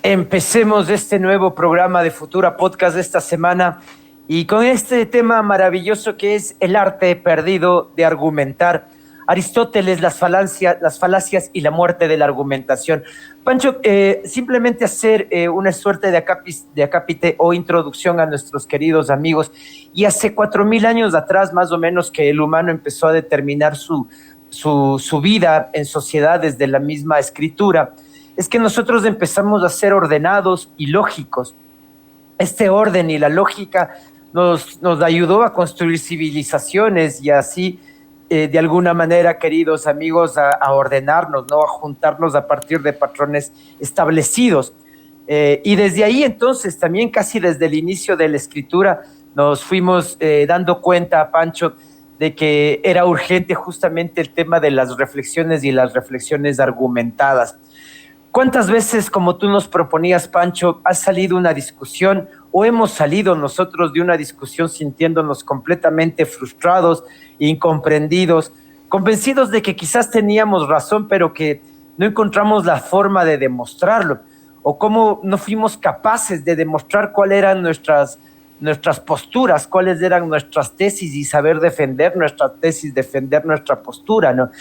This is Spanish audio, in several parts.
Empecemos este nuevo programa de Futura Podcast de esta semana y con este tema maravilloso que es el arte perdido de argumentar. Aristóteles, las falacias y la muerte de la argumentación. Pancho, simplemente hacer una suerte de acápite o introducción a nuestros queridos amigos. Y hace 4.000 años atrás, más o menos, que el humano empezó a determinar su vida en sociedad desde la misma escritura, es que nosotros empezamos a ser ordenados y lógicos. Este orden y la lógica nos ayudó a construir civilizaciones y así, de alguna manera, queridos amigos, a ordenarnos, ¿no? A juntarnos a partir de patrones establecidos. Y desde ahí, entonces, también casi desde el inicio de la escritura, nos fuimos dando cuenta, Pancho, de que era urgente justamente el tema de las reflexiones y las reflexiones argumentadas. ¿Cuántas veces, como tú nos proponías, Pancho, ha salido una discusión o hemos salido nosotros de una discusión sintiéndonos completamente frustrados, incomprendidos, convencidos de que quizás teníamos razón, pero que no encontramos la forma de demostrarlo? ¿O cómo no fuimos capaces de demostrar cuáles eran nuestras posturas, cuáles eran nuestras tesis y saber defender nuestra tesis, defender nuestra postura, ¿no?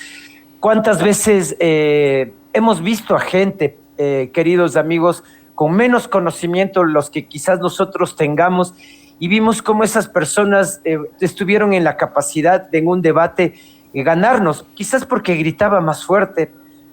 ¿Cuántas veces hemos visto a gente, queridos amigos, con menos conocimiento, los que quizás nosotros tengamos, y vimos cómo esas personas estuvieron en la capacidad de en un debate ganarnos, quizás porque gritaba más fuerte,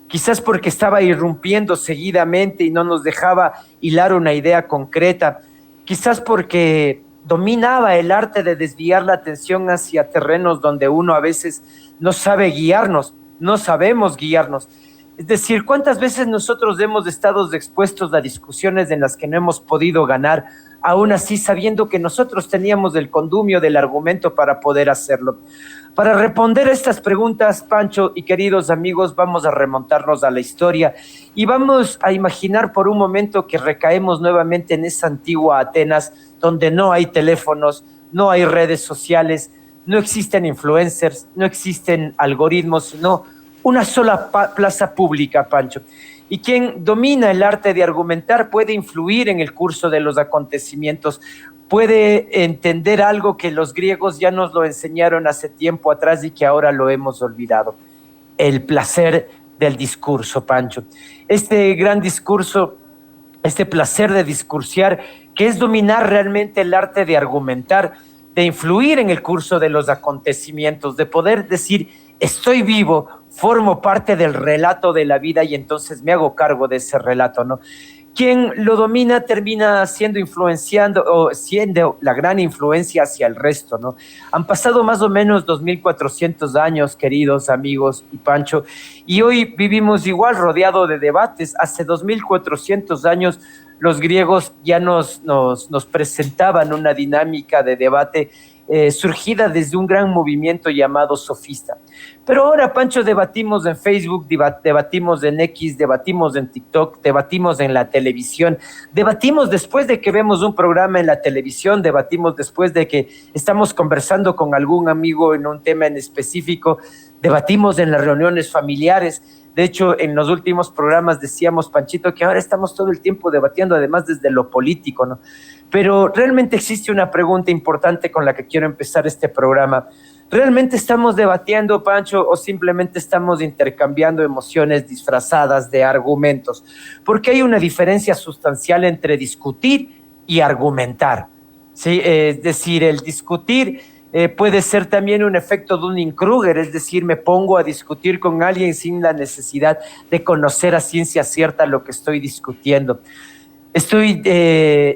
quizás porque estaba irrumpiendo seguidamente y no nos dejaba hilar una idea concreta, quizás porque dominaba el arte de desviar la atención hacia terrenos donde uno a veces no sabe guiarnos, no sabemos guiarnos. Es decir, ¿cuántas veces nosotros hemos estado expuestos a discusiones en las que no hemos podido ganar, aún así sabiendo que nosotros teníamos el condumio del argumento para poder hacerlo? Para responder a estas preguntas, Pancho y queridos amigos, vamos a remontarnos a la historia y vamos a imaginar por un momento que recaemos nuevamente en esa antigua Atenas donde no hay teléfonos, no hay redes sociales, no existen influencers, no existen algoritmos, sino una sola plaza pública, Pancho. Y quien domina el arte de argumentar puede influir en el curso de los acontecimientos, puede entender algo que los griegos ya nos lo enseñaron hace tiempo atrás y que ahora lo hemos olvidado: el placer del discurso, Pancho. Este gran discurso, este placer de discursiar, que es dominar realmente el arte de argumentar, de influir en el curso de los acontecimientos, de poder decir, estoy vivo, formo parte del relato de la vida y entonces me hago cargo de ese relato, ¿no? Quien lo domina termina siendo influenciando o siendo la gran influencia hacia el resto, ¿no? Han pasado más o menos 2.400 años, queridos amigos y Pancho, y hoy vivimos igual rodeado de debates. Hace 2.400 años los griegos ya nos presentaban una dinámica de debate surgida desde un gran movimiento llamado sofista. Pero ahora, Pancho, debatimos en Facebook, debatimos en X, debatimos en TikTok, debatimos en la televisión, debatimos después de que vemos un programa en la televisión, debatimos después de que estamos conversando con algún amigo en un tema en específico, debatimos en las reuniones familiares. De hecho, en los últimos programas decíamos, Panchito, que ahora estamos todo el tiempo debatiendo, además desde lo político, ¿no? Pero realmente existe una pregunta importante con la que quiero empezar este programa. ¿Realmente estamos debatiendo, Pancho, o simplemente estamos intercambiando emociones disfrazadas de argumentos? Porque hay una diferencia sustancial entre discutir y argumentar, ¿sí? Es decir, el discutir puede ser también un efecto de un Kruger, es decir, me pongo a discutir con alguien sin la necesidad de conocer a ciencia cierta lo que estoy discutiendo. Estoy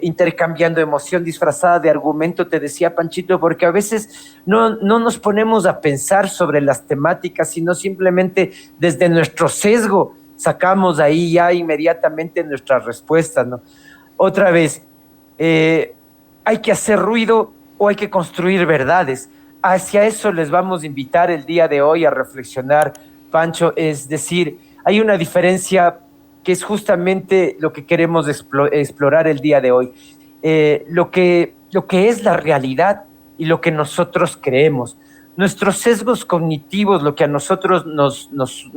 intercambiando emoción disfrazada de argumento, te decía Panchito, porque a veces no nos ponemos a pensar sobre las temáticas, sino simplemente desde nuestro sesgo sacamos ahí ya inmediatamente nuestras respuestas, ¿no? Otra vez, hay que hacer ruido o hay que construir verdades. Hacia eso les vamos a invitar el día de hoy a reflexionar, Pancho, es decir, hay una diferencia que es justamente lo que queremos explorar el día de hoy. Lo que es la realidad y lo que nosotros creemos. Nuestros sesgos cognitivos, lo que a nosotros nos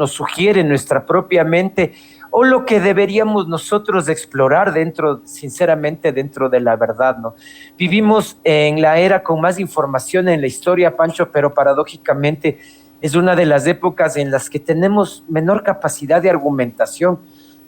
sugiere nuestra propia mente, o lo que deberíamos nosotros explorar sinceramente, dentro de la verdad, ¿no? Vivimos en la era con más información en la historia, Pancho, pero paradójicamente es una de las épocas en las que tenemos menor capacidad de argumentación.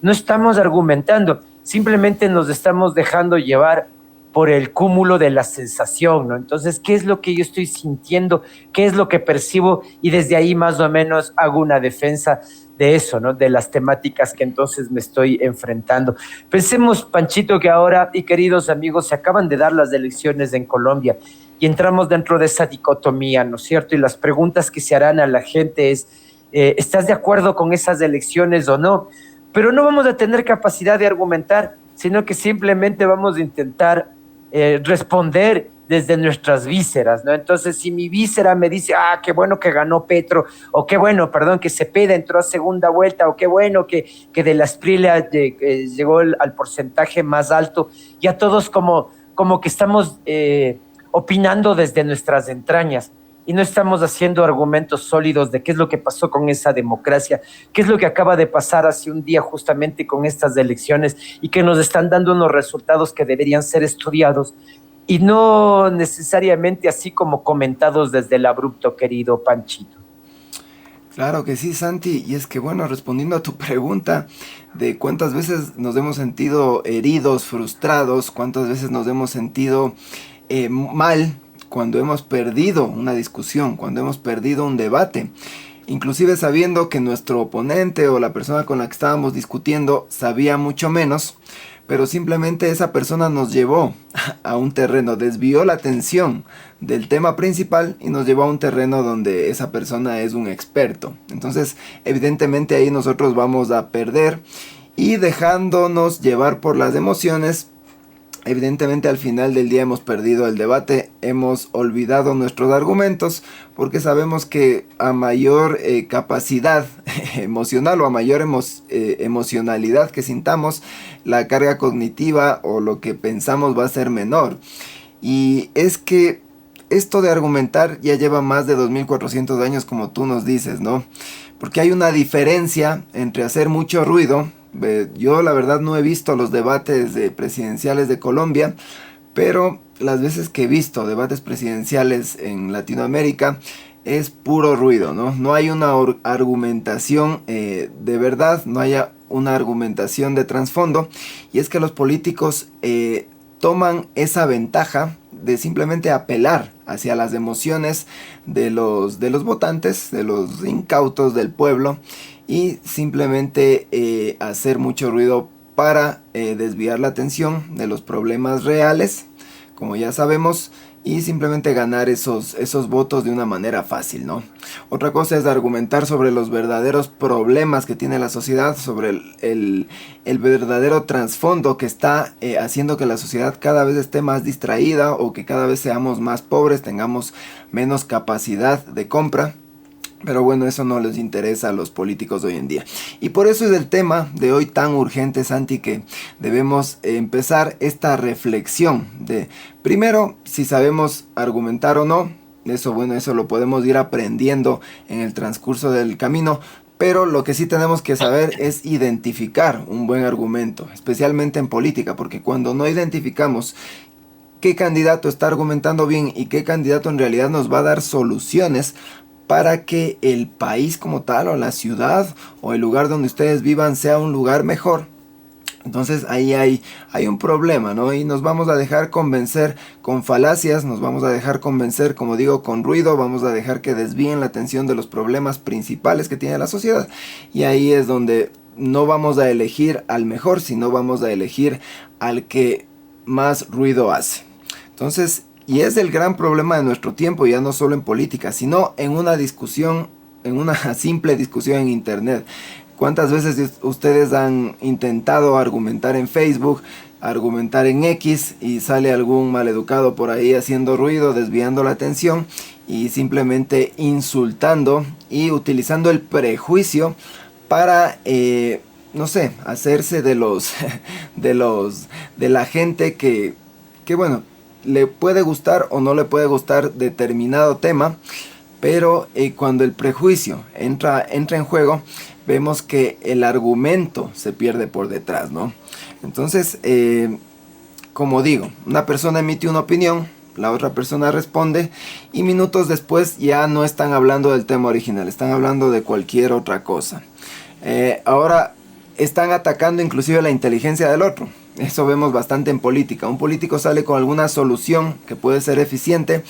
No estamos argumentando, simplemente nos estamos dejando llevar por el cúmulo de la sensación, ¿no? Entonces, ¿qué es lo que yo estoy sintiendo? ¿Qué es lo que percibo? Y desde ahí más o menos hago una defensa de eso, ¿no? De las temáticas que entonces me estoy enfrentando. Pensemos, Panchito, que ahora, y queridos amigos, se acaban de dar las elecciones en Colombia y entramos dentro de esa dicotomía, ¿no es cierto? Y las preguntas que se harán a la gente es, ¿estás de acuerdo con esas elecciones o no? Pero no vamos a tener capacidad de argumentar, sino que simplemente vamos a intentar responder desde nuestras vísceras, ¿no? Entonces, si mi víscera me dice, qué bueno que ganó Petro, o qué bueno, perdón, que Cepeda entró a segunda vuelta, o qué bueno que de la Sprilia llegó al porcentaje más alto, ya todos como que estamos opinando desde nuestras entrañas y no estamos haciendo argumentos sólidos de qué es lo que pasó con esa democracia, qué es lo que acaba de pasar hace un día justamente con estas elecciones y que nos están dando unos resultados que deberían ser estudiados y no necesariamente así como comentados desde el abrupto, querido Panchito. Claro que sí, Santi, y es que bueno, respondiendo a tu pregunta de cuántas veces nos hemos sentido heridos, frustrados, cuántas veces nos hemos sentido mal cuando hemos perdido una discusión, cuando hemos perdido un debate, inclusive sabiendo que nuestro oponente o la persona con la que estábamos discutiendo sabía mucho menos, pero simplemente esa persona nos llevó a un terreno, desvió la atención del tema principal y nos llevó a un terreno donde esa persona es un experto. Entonces, evidentemente ahí nosotros vamos a perder y dejándonos llevar por las emociones, evidentemente al final del día hemos perdido el debate, hemos olvidado nuestros argumentos porque sabemos que a mayor capacidad emocional o a mayor emocionalidad que sintamos, la carga cognitiva o lo que pensamos va a ser menor. Y es que esto de argumentar ya lleva más de 2400 años, como tú nos dices, ¿no? Porque hay una diferencia entre hacer mucho ruido. Yo la verdad no he visto los debates presidenciales de Colombia, pero las veces que he visto debates presidenciales en Latinoamérica es puro ruido, ¿no? No hay una argumentación de verdad, no hay una argumentación de trasfondo, y es que los políticos toman esa ventaja de simplemente apelar hacia las emociones de los votantes, de los incautos del pueblo, y simplemente hacer mucho ruido para desviar la atención de los problemas reales, como ya sabemos, y simplemente ganar esos votos de una manera fácil, ¿no? Otra cosa es argumentar sobre los verdaderos problemas que tiene la sociedad, sobre el verdadero trasfondo que está haciendo que la sociedad cada vez esté más distraída o que cada vez seamos más pobres, tengamos menos capacidad de compra. Pero bueno, eso no les interesa a los políticos de hoy en día. Y por eso es el tema de hoy tan urgente, Santi, que debemos empezar esta reflexión de, primero, si sabemos argumentar o no. Eso, bueno, eso lo podemos ir aprendiendo en el transcurso del camino. Pero lo que sí tenemos que saber es identificar un buen argumento, especialmente en política, porque cuando no identificamos qué candidato está argumentando bien y qué candidato en realidad nos va a dar soluciones para que el país como tal, o la ciudad, o el lugar donde ustedes vivan sea un lugar mejor, entonces ahí hay un problema, ¿no? Y nos vamos a dejar convencer con falacias, nos vamos a dejar convencer, como digo, con ruido, vamos a dejar que desvíen la atención de los problemas principales que tiene la sociedad, y ahí es donde no vamos a elegir al mejor, sino vamos a elegir al que más ruido hace. Entonces, y es el gran problema de nuestro tiempo, ya no solo en política, sino en una discusión, en una simple discusión en internet. ¿Cuántas veces ustedes han intentado argumentar en Facebook, argumentar en X, y sale algún maleducado por ahí haciendo ruido, desviando la atención y simplemente insultando y utilizando el prejuicio para no sé, hacerse de la gente que bueno, le puede gustar o no le puede gustar determinado tema, pero cuando el prejuicio entra en juego, vemos que el argumento se pierde por detrás, ¿no? Entonces, como digo, una persona emite una opinión, la otra persona responde y minutos después ya no están hablando del tema original, están hablando de cualquier otra cosa. Ahora están atacando inclusive la inteligencia del otro. Eso vemos bastante en política. Un político sale con alguna solución que puede ser eficiente,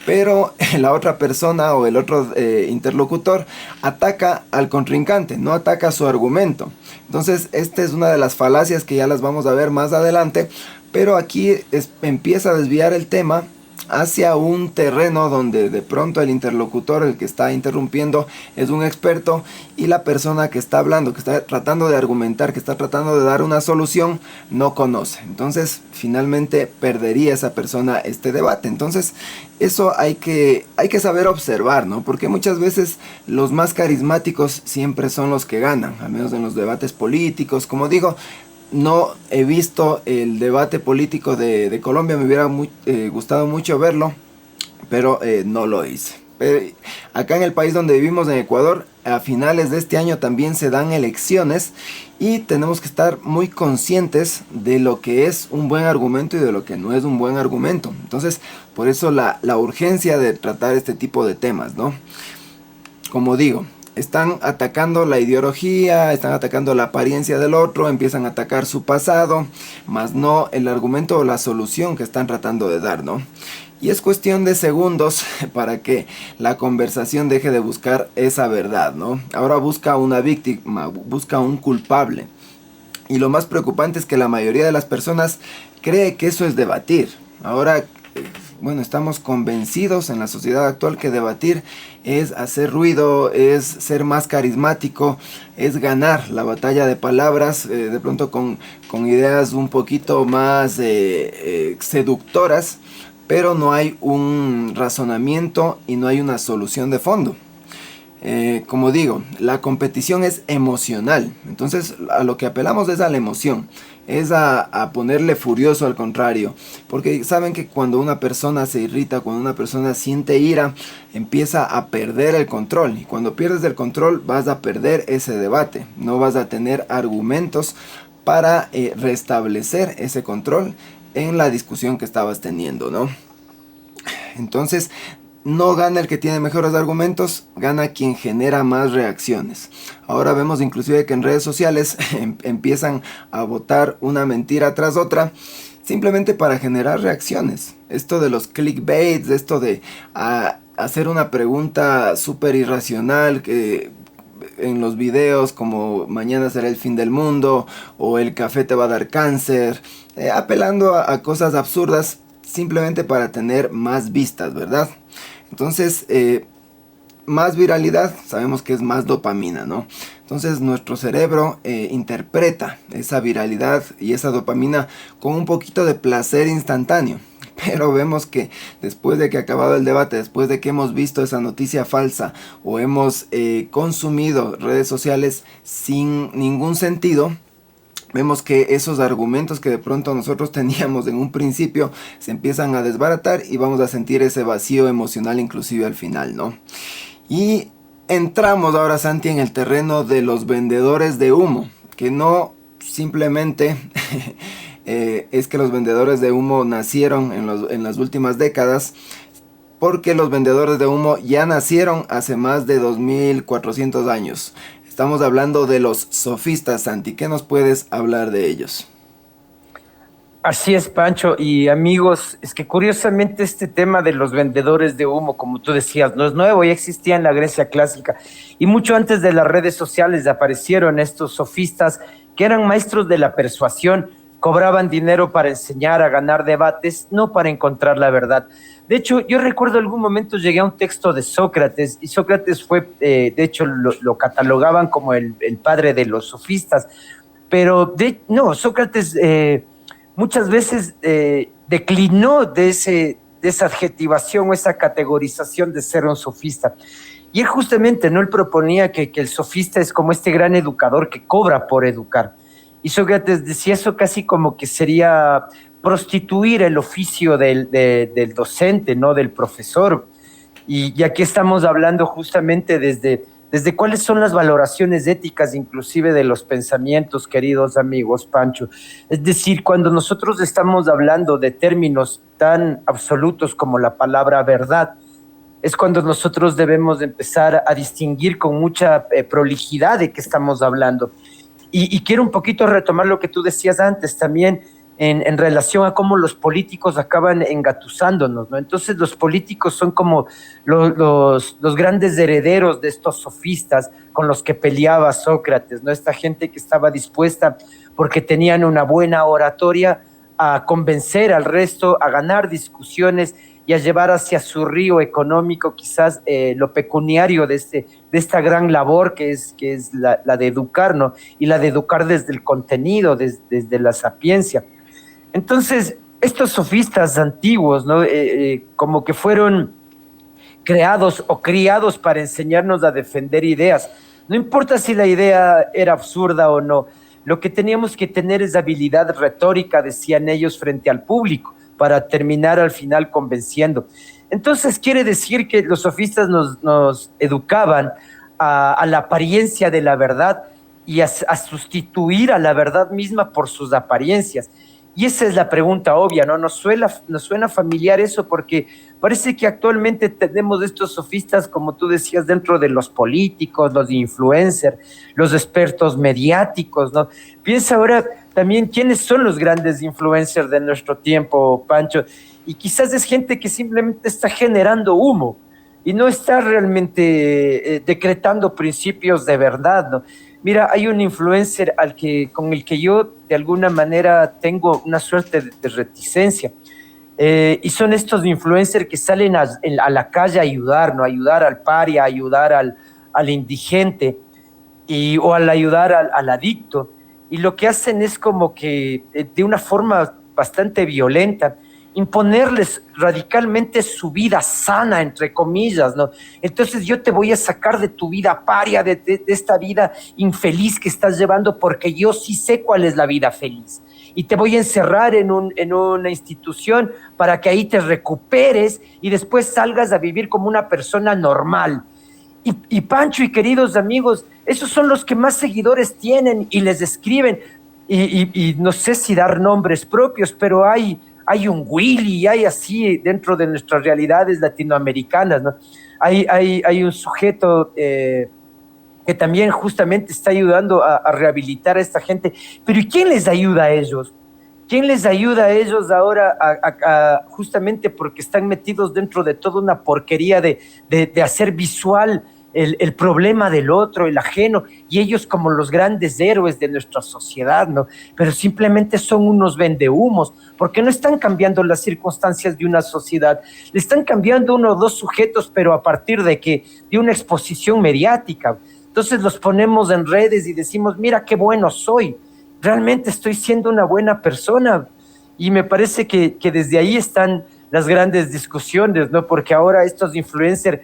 pero la otra persona o el otro interlocutor ataca al contrincante, no ataca su argumento. Entonces, esta es una de las falacias que ya las vamos a ver más adelante, pero aquí empieza a desviar el tema hacia un terreno donde de pronto el interlocutor, el que está interrumpiendo, es un experto y la persona que está hablando, que está tratando de argumentar, que está tratando de dar una solución, no conoce. Entonces, finalmente perdería esa persona este debate. Entonces, eso hay que saber observar, ¿no? Porque muchas veces los más carismáticos siempre son los que ganan, al menos en los debates políticos. Como digo, no he visto el debate político de Colombia, me hubiera gustado mucho verlo, pero no lo hice. Acá en el país donde vivimos, en Ecuador, a finales de este año también se dan elecciones y tenemos que estar muy conscientes de lo que es un buen argumento y de lo que no es un buen argumento. Entonces, por eso la urgencia de tratar este tipo de temas, ¿no? Como digo, están atacando la ideología, están atacando la apariencia del otro, empiezan a atacar su pasado, más no el argumento o la solución que están tratando de dar, ¿no? Y es cuestión de segundos para que la conversación deje de buscar esa verdad, ¿no? Ahora busca una víctima, busca un culpable. Y lo más preocupante es que la mayoría de las personas cree que eso es debatir. Ahora, bueno, estamos convencidos en la sociedad actual que debatir es hacer ruido, es ser más carismático, es ganar la batalla de palabras, de pronto con ideas un poquito más seductoras, pero no hay un razonamiento y no hay una solución de fondo. Como digo, la competición es emocional, entonces a lo que apelamos es a la emoción, es a ponerle furioso al contrario, porque saben que cuando una persona se irrita, cuando una persona siente ira, empieza a perder el control, y cuando pierdes el control vas a perder ese debate, no vas a tener argumentos para restablecer ese control en la discusión que estabas teniendo, ¿no? Entonces, no gana el que tiene mejores argumentos, gana quien genera más reacciones. Ahora vemos inclusive que en redes sociales empiezan a botar una mentira tras otra, simplemente para generar reacciones. Esto de los clickbaits, esto de hacer una pregunta súper irracional que en los videos como mañana será el fin del mundo o el café te va a dar cáncer, apelando a cosas absurdas simplemente para tener más vistas, ¿verdad? Entonces, más viralidad, sabemos que es más dopamina, ¿no? Entonces nuestro cerebro interpreta esa viralidad y esa dopamina con un poquito de placer instantáneo. Pero vemos que después de que ha acabado el debate, después de que hemos visto esa noticia falsa o hemos consumido redes sociales sin ningún sentido, vemos que esos argumentos que de pronto nosotros teníamos en un principio se empiezan a desbaratar y vamos a sentir ese vacío emocional inclusive al final, ¿no? Y entramos ahora, Santi, en el terreno de los vendedores de humo, que no simplemente es que los vendedores de humo nacieron en las últimas décadas, porque los vendedores de humo ya nacieron hace más de 2400 años. Estamos hablando de los sofistas, Santi. ¿Qué nos puedes hablar de ellos? Así es, Pancho. Y amigos, es que curiosamente este tema de los vendedores de humo, como tú decías, no es nuevo, ya existía en la Grecia clásica. Y mucho antes de las redes sociales aparecieron estos sofistas que eran maestros de la persuasión, cobraban dinero para enseñar a ganar debates, no para encontrar la verdad. De hecho, yo recuerdo algún momento llegué a un texto de Sócrates, y Sócrates fue, de hecho, lo catalogaban como el padre de los sofistas, pero no, Sócrates muchas veces declinó de esa adjetivación o esa categorización de ser un sofista. Y él justamente, ¿no? Él proponía que el sofista es como este gran educador que cobra por educar. Y Sócrates decía eso casi como que sería prostituir el oficio del docente, ¿no? Del profesor. Y aquí estamos hablando justamente desde cuáles son las valoraciones éticas, inclusive de los pensamientos, queridos amigos, Pancho. Es decir, cuando nosotros estamos hablando de términos tan absolutos como la palabra verdad, es cuando nosotros debemos de empezar a distinguir con mucha prolijidad de qué estamos hablando. Y quiero un poquito retomar lo que tú decías antes también en relación a cómo los políticos acaban engatusándonos, ¿no? Entonces los políticos son como los grandes herederos de estos sofistas con los que peleaba Sócrates, ¿no? Esta gente que estaba dispuesta, porque tenían una buena oratoria, a convencer al resto, a ganar discusiones y a llevar hacia su río económico quizás lo pecuniario de esta gran labor que es la de educar, ¿no? Y la de educar desde el contenido, desde la sapiencia. Entonces, estos sofistas antiguos, ¿no? Como que fueron creados o criados para enseñarnos a defender ideas. No importa si la idea era absurda o no, lo que teníamos que tener es habilidad retórica, decían ellos, frente al público, para terminar al final convenciendo. Entonces quiere decir que los sofistas nos educaban a la apariencia de la verdad y a sustituir a la verdad misma por sus apariencias. Y esa es la pregunta obvia, ¿no? Nos suena familiar eso porque parece que actualmente tenemos estos sofistas, como tú decías, dentro de los políticos, los influencers, los expertos mediáticos, ¿no? Piensa ahora también quiénes son los grandes influencers de nuestro tiempo, Pancho. Y quizás es gente que simplemente está generando humo y no está realmente decretando principios de verdad, ¿no? Mira, hay un influencer con el que yo de alguna manera tengo una suerte de reticencia. Y son estos influencers que salen a la calle a ayudar, ¿no? A ayudar al paria, a ayudar al indigente o al ayudar al adicto. Y lo que hacen es como que de una forma bastante violenta, imponerles radicalmente su vida sana, entre comillas, ¿no? Entonces yo te voy a sacar de tu vida paria, de esta vida infeliz que estás llevando, porque yo sí sé cuál es la vida feliz. Y te voy a encerrar en una institución para que ahí te recuperes y después salgas a vivir como una persona normal. Y Pancho y queridos amigos, esos son los que más seguidores tienen y les escriben. Y no sé si dar nombres propios, pero hay un Willy, hay así dentro de nuestras realidades latinoamericanas, ¿no? Hay un sujeto que también justamente está ayudando a rehabilitar a esta gente. Pero ¿y quién les ayuda a ellos? ¿Quién les ayuda a ellos ahora justamente porque están metidos dentro de toda una porquería de hacer visual el problema del otro, el ajeno, y ellos como los grandes héroes de nuestra sociedad, ¿no? Pero simplemente son unos vendehumos, porque no están cambiando las circunstancias de una sociedad, le están cambiando uno o dos sujetos, pero a partir de una exposición mediática. Entonces los ponemos en redes y decimos, mira qué bueno soy, realmente estoy siendo una buena persona. Y me parece que desde ahí están las grandes discusiones, ¿no? Porque ahora estos influencers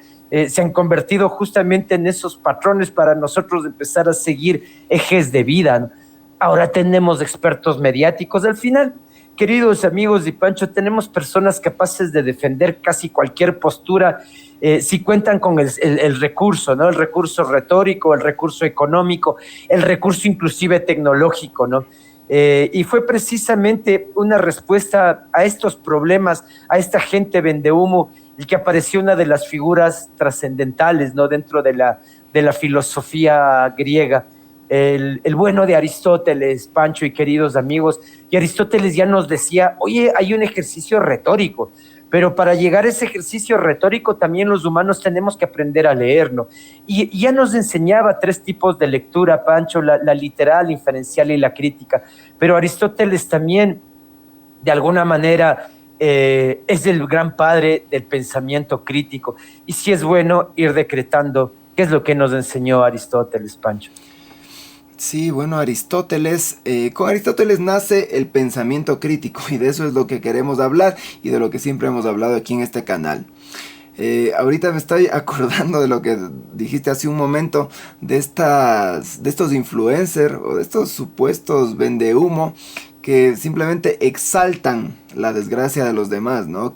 se han convertido justamente en esos patrones para nosotros empezar a seguir ejes de vida, ¿no? Ahora tenemos expertos mediáticos. Al final, queridos amigos y Pancho, tenemos personas capaces de defender casi cualquier postura si cuentan con el recurso, ¿no? El recurso retórico, el recurso económico, el recurso inclusive tecnológico, ¿no? Y fue precisamente una respuesta a estos problemas, a esta gente vendehumo, el que apareció una de las figuras trascendentales, ¿no? Dentro de la filosofía griega, el bueno de Aristóteles, Pancho y queridos amigos. Y Aristóteles ya nos decía, oye, hay un ejercicio retórico, pero para llegar a ese ejercicio retórico también los humanos tenemos que aprender a leer, ¿no? Y ya nos enseñaba 3 tipos de lectura, Pancho, la literal, la inferencial y la crítica. Pero Aristóteles también, de alguna manera, es el gran padre del pensamiento crítico. Y sí es bueno ir decretando qué es lo que nos enseñó Aristóteles, Pancho. Sí, bueno, con Aristóteles nace el pensamiento crítico y de eso es lo que queremos hablar y de lo que siempre hemos hablado aquí en este canal. Ahorita me estoy acordando de lo que dijiste hace un momento, de estos influencers o de estos supuestos vendehumo que simplemente exaltan la desgracia de los demás, ¿no?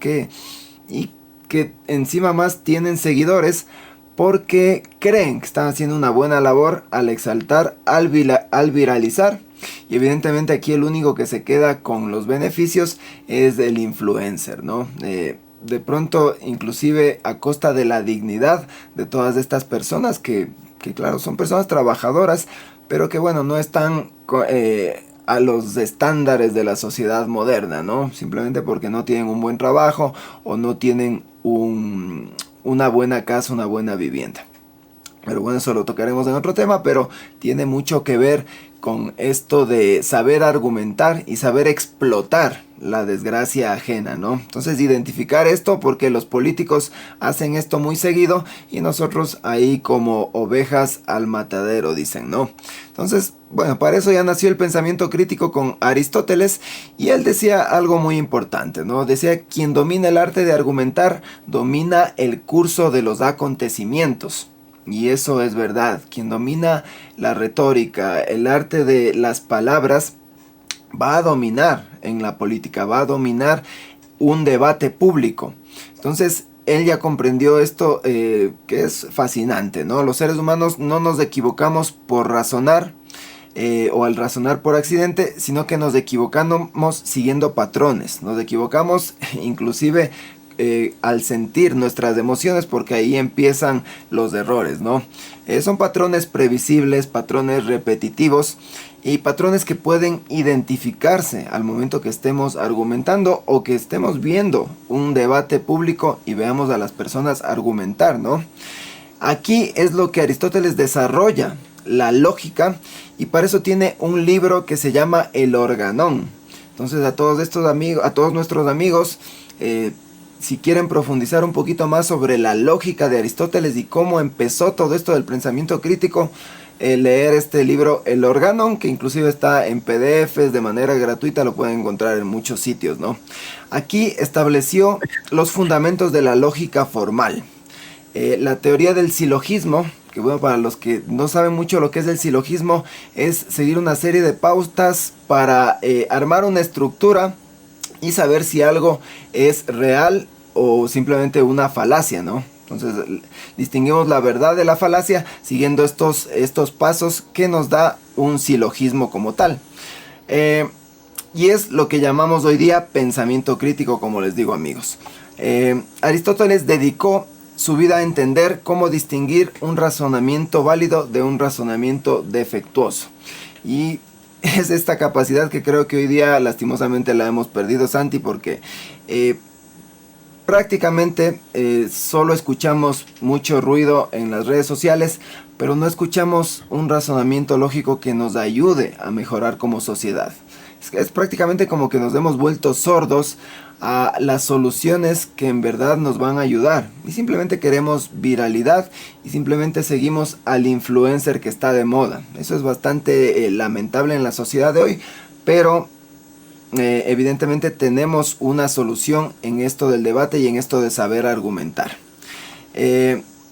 Y que encima más tienen seguidores porque creen que están haciendo una buena labor al exaltar, al viralizar. Y evidentemente aquí el único que se queda con los beneficios es el influencer, ¿no? De pronto, inclusive a costa de la dignidad de todas estas personas que claro, son personas trabajadoras, pero que bueno, no están a los estándares de la sociedad moderna, ¿no? Simplemente porque no tienen un buen trabajo o no tienen una buena casa, una buena vivienda. Pero bueno, eso lo tocaremos en otro tema, pero tiene mucho que ver con esto de saber argumentar y saber explotar la desgracia ajena, ¿no? Entonces identificar esto porque los políticos hacen esto muy seguido y nosotros ahí como ovejas al matadero, dicen, ¿no? Entonces, bueno, para eso ya nació el pensamiento crítico con Aristóteles y él decía algo muy importante, ¿no? Decía, quien domina el arte de argumentar, domina el curso de los acontecimientos. Y eso es verdad, quien domina la retórica, el arte de las palabras, va a dominar en la política, va a dominar un debate público. Entonces, él ya comprendió esto que es fascinante, ¿no? Los seres humanos no nos equivocamos por razonar o al razonar por accidente, sino que nos equivocamos siguiendo patrones, nos equivocamos inclusive al sentir nuestras emociones, porque ahí empiezan los errores, ¿no? Son patrones previsibles, patrones repetitivos y patrones que pueden identificarse al momento que estemos argumentando o que estemos viendo un debate público y veamos a las personas argumentar, ¿no? Aquí es lo que Aristóteles desarrolla, la lógica, y para eso tiene un libro que se llama El Organón. Entonces a todos estos amigos, a todos nuestros amigos, si quieren profundizar un poquito más sobre la lógica de Aristóteles y cómo empezó todo esto del pensamiento crítico, leer este libro El Organón, que inclusive está en PDFs de manera gratuita, lo pueden encontrar en muchos sitios, ¿no? Aquí estableció los fundamentos de la lógica formal. La teoría del silogismo, que bueno, para los que no saben mucho lo que es el silogismo, es seguir una serie de pautas para armar una estructura y saber si algo es real o simplemente una falacia, ¿no? Entonces distinguimos la verdad de la falacia siguiendo estos pasos que nos da un silogismo como tal. Y es lo que llamamos hoy día pensamiento crítico, como les digo, amigos. Aristóteles dedicó su vida a entender cómo distinguir un razonamiento válido de un razonamiento defectuoso. Y es esta capacidad que creo que hoy día lastimosamente la hemos perdido, Santi, porque prácticamente solo escuchamos mucho ruido en las redes sociales, pero no escuchamos un razonamiento lógico que nos ayude a mejorar como sociedad. Es prácticamente como que nos hemos vuelto sordos a las soluciones que en verdad nos van a ayudar y simplemente queremos viralidad y simplemente seguimos al influencer que está de moda. Eso es bastante lamentable en la sociedad de hoy, pero evidentemente tenemos una solución en esto del debate y en esto de saber argumentar.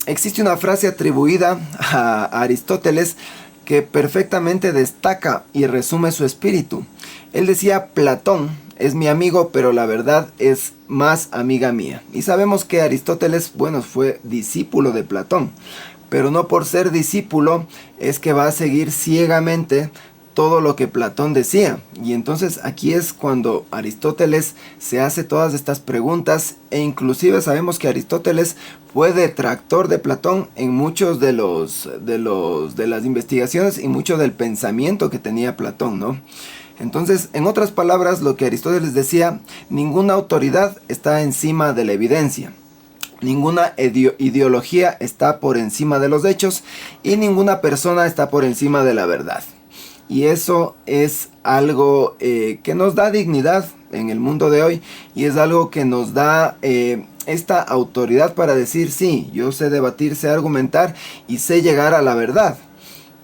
Existe una frase atribuida a Aristóteles que perfectamente destaca y resume su espíritu. Él decía: Platón es mi amigo, pero la verdad es más amiga mía. Y sabemos que Aristóteles, bueno, fue discípulo de Platón, pero no por ser discípulo es que va a seguir ciegamente todo lo que Platón decía. Y entonces aquí es cuando Aristóteles se hace todas estas preguntas, e inclusive sabemos que Aristóteles fue detractor de Platón en muchos de las investigaciones y mucho del pensamiento que tenía Platón, ¿no? Entonces, en otras palabras, lo que Aristóteles decía: ninguna autoridad está encima de la evidencia, ninguna ideología está por encima de los hechos y ninguna persona está por encima de la verdad. Y eso es algo que nos da dignidad en el mundo de hoy, y es algo que nos da esta autoridad para decir: sí, yo sé debatir, sé argumentar y sé llegar a la verdad.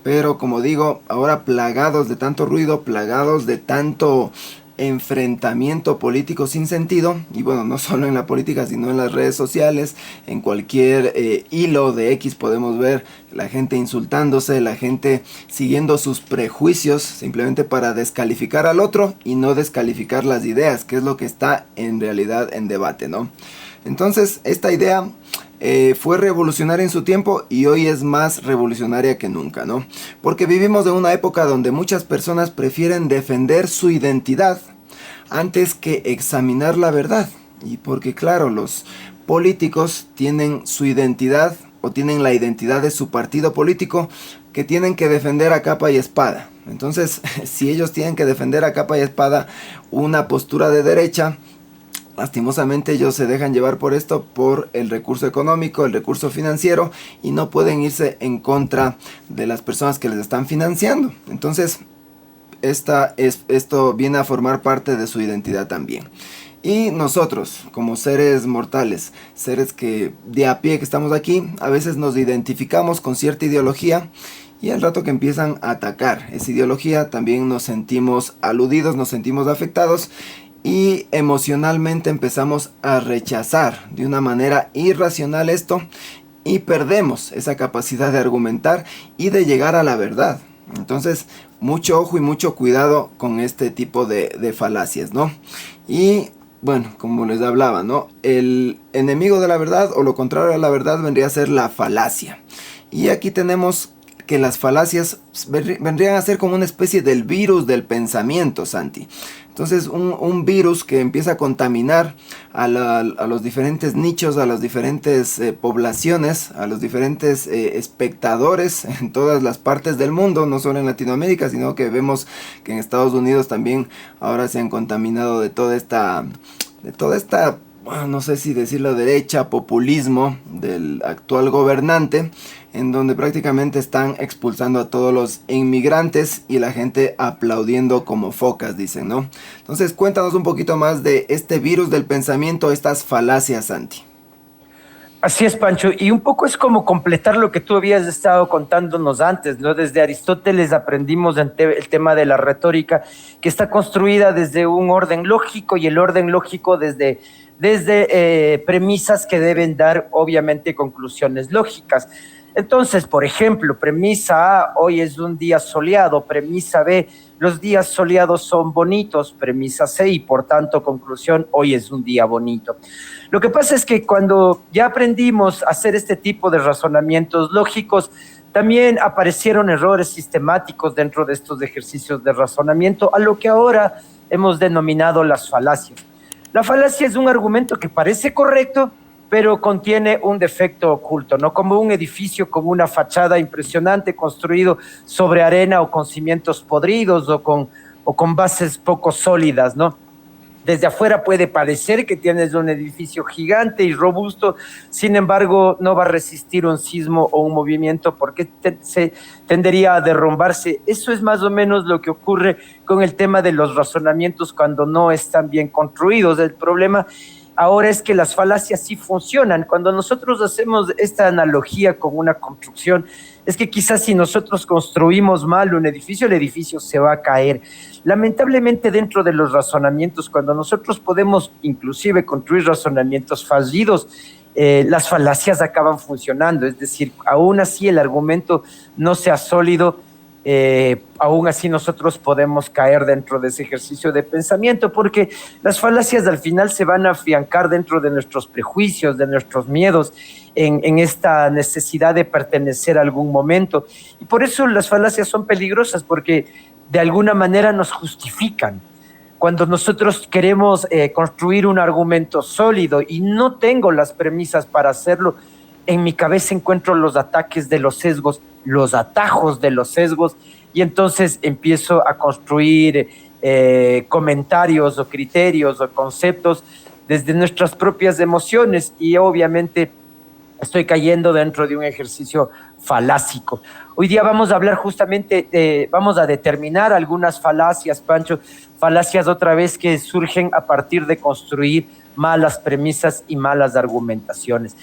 Pero como digo, ahora plagados de tanto ruido, plagados de tanto enfrentamiento político sin sentido, y bueno, no solo en la política, sino en las redes sociales, en cualquier hilo de X podemos ver la gente insultándose, la gente siguiendo sus prejuicios simplemente para descalificar al otro y no descalificar las ideas, que es lo que está en realidad en debate, ¿no? Entonces, esta idea fue revolucionaria en su tiempo y hoy es más revolucionaria que nunca, ¿no? Porque vivimos en una época donde muchas personas prefieren defender su identidad antes que examinar la verdad. Y porque, claro, los políticos tienen su identidad o tienen la identidad de su partido político que tienen que defender a capa y espada. Entonces, si ellos tienen que defender a capa y espada una postura de derecha, lastimosamente ellos se dejan llevar por esto, por el recurso económico, el recurso financiero, y no pueden irse en contra de las personas que les están financiando. Entonces, esto viene a formar parte de su identidad también. Y nosotros, como seres mortales, seres que de a pie que estamos aquí, a veces nos identificamos con cierta ideología, y al rato que empiezan a atacar esa ideología, también nos sentimos aludidos, nos sentimos afectados, y emocionalmente empezamos a rechazar de una manera irracional esto y perdemos esa capacidad de argumentar y de llegar a la verdad. Entonces, mucho ojo y mucho cuidado con este tipo de falacias, ¿no? Y bueno, como les hablaba, ¿no? El enemigo de la verdad o lo contrario a la verdad vendría a ser la falacia. Y aquí tenemos que las falacias vendrían a ser como una especie del virus del pensamiento, Santi. Entonces un virus que empieza a contaminar a los diferentes nichos, a las diferentes poblaciones, a los diferentes espectadores en todas las partes del mundo, no solo en Latinoamérica, sino que vemos que en Estados Unidos también ahora se han contaminado de toda esta, bueno, no sé si decirlo derecha, populismo del actual gobernante, en donde prácticamente están expulsando a todos los inmigrantes y la gente aplaudiendo como focas, dicen, ¿no? Entonces cuéntanos un poquito más de este virus del pensamiento, estas falacias, Santi. Así es, Pancho, y un poco es como completar lo que tú habías estado contándonos antes, ¿no? Desde Aristóteles aprendimos el tema de la retórica, que está construida desde un orden lógico, y el orden lógico desde premisas que deben dar, obviamente, conclusiones lógicas. Entonces, por ejemplo, premisa A, hoy es un día soleado; premisa B, los días soleados son bonitos; premisa C, y por tanto, conclusión, hoy es un día bonito. Lo que pasa es que cuando ya aprendimos a hacer este tipo de razonamientos lógicos, también aparecieron errores sistemáticos dentro de estos ejercicios de razonamiento, a lo que ahora hemos denominado las falacias. La falacia es un argumento que parece correcto, pero contiene un defecto oculto, ¿no? Como un edificio con una fachada impresionante construido sobre arena o con cimientos podridos o con bases poco sólidas, ¿no? Desde afuera puede parecer que tienes un edificio gigante y robusto, sin embargo, no va a resistir un sismo o un movimiento porque se tendería a derrumbarse. Eso es más o menos lo que ocurre con el tema de los razonamientos cuando no están bien construidos. El problema ahora es que las falacias sí funcionan. Cuando nosotros hacemos esta analogía con una construcción, es que quizás si nosotros construimos mal un edificio, el edificio se va a caer. Lamentablemente, dentro de los razonamientos, cuando nosotros podemos inclusive construir razonamientos fallidos, las falacias acaban funcionando. Es decir, aún así el argumento no sea sólido, aún así nosotros podemos caer dentro de ese ejercicio de pensamiento, porque las falacias al final se van a afiancar dentro de nuestros prejuicios, de nuestros miedos, en esta necesidad de pertenecer a algún momento. Y por eso las falacias son peligrosas, porque de alguna manera nos justifican. Cuando nosotros queremos construir un argumento sólido y no tengo las premisas para hacerlo, en mi cabeza encuentro los ataques de los sesgos, los atajos de los sesgos, y entonces empiezo a construir comentarios o criterios o conceptos desde nuestras propias emociones, y obviamente estoy cayendo dentro de un ejercicio falácico. Hoy día vamos a hablar justamente, vamos a determinar algunas falacias, Pancho, falacias otra vez que surgen a partir de construir malas premisas y malas argumentaciones.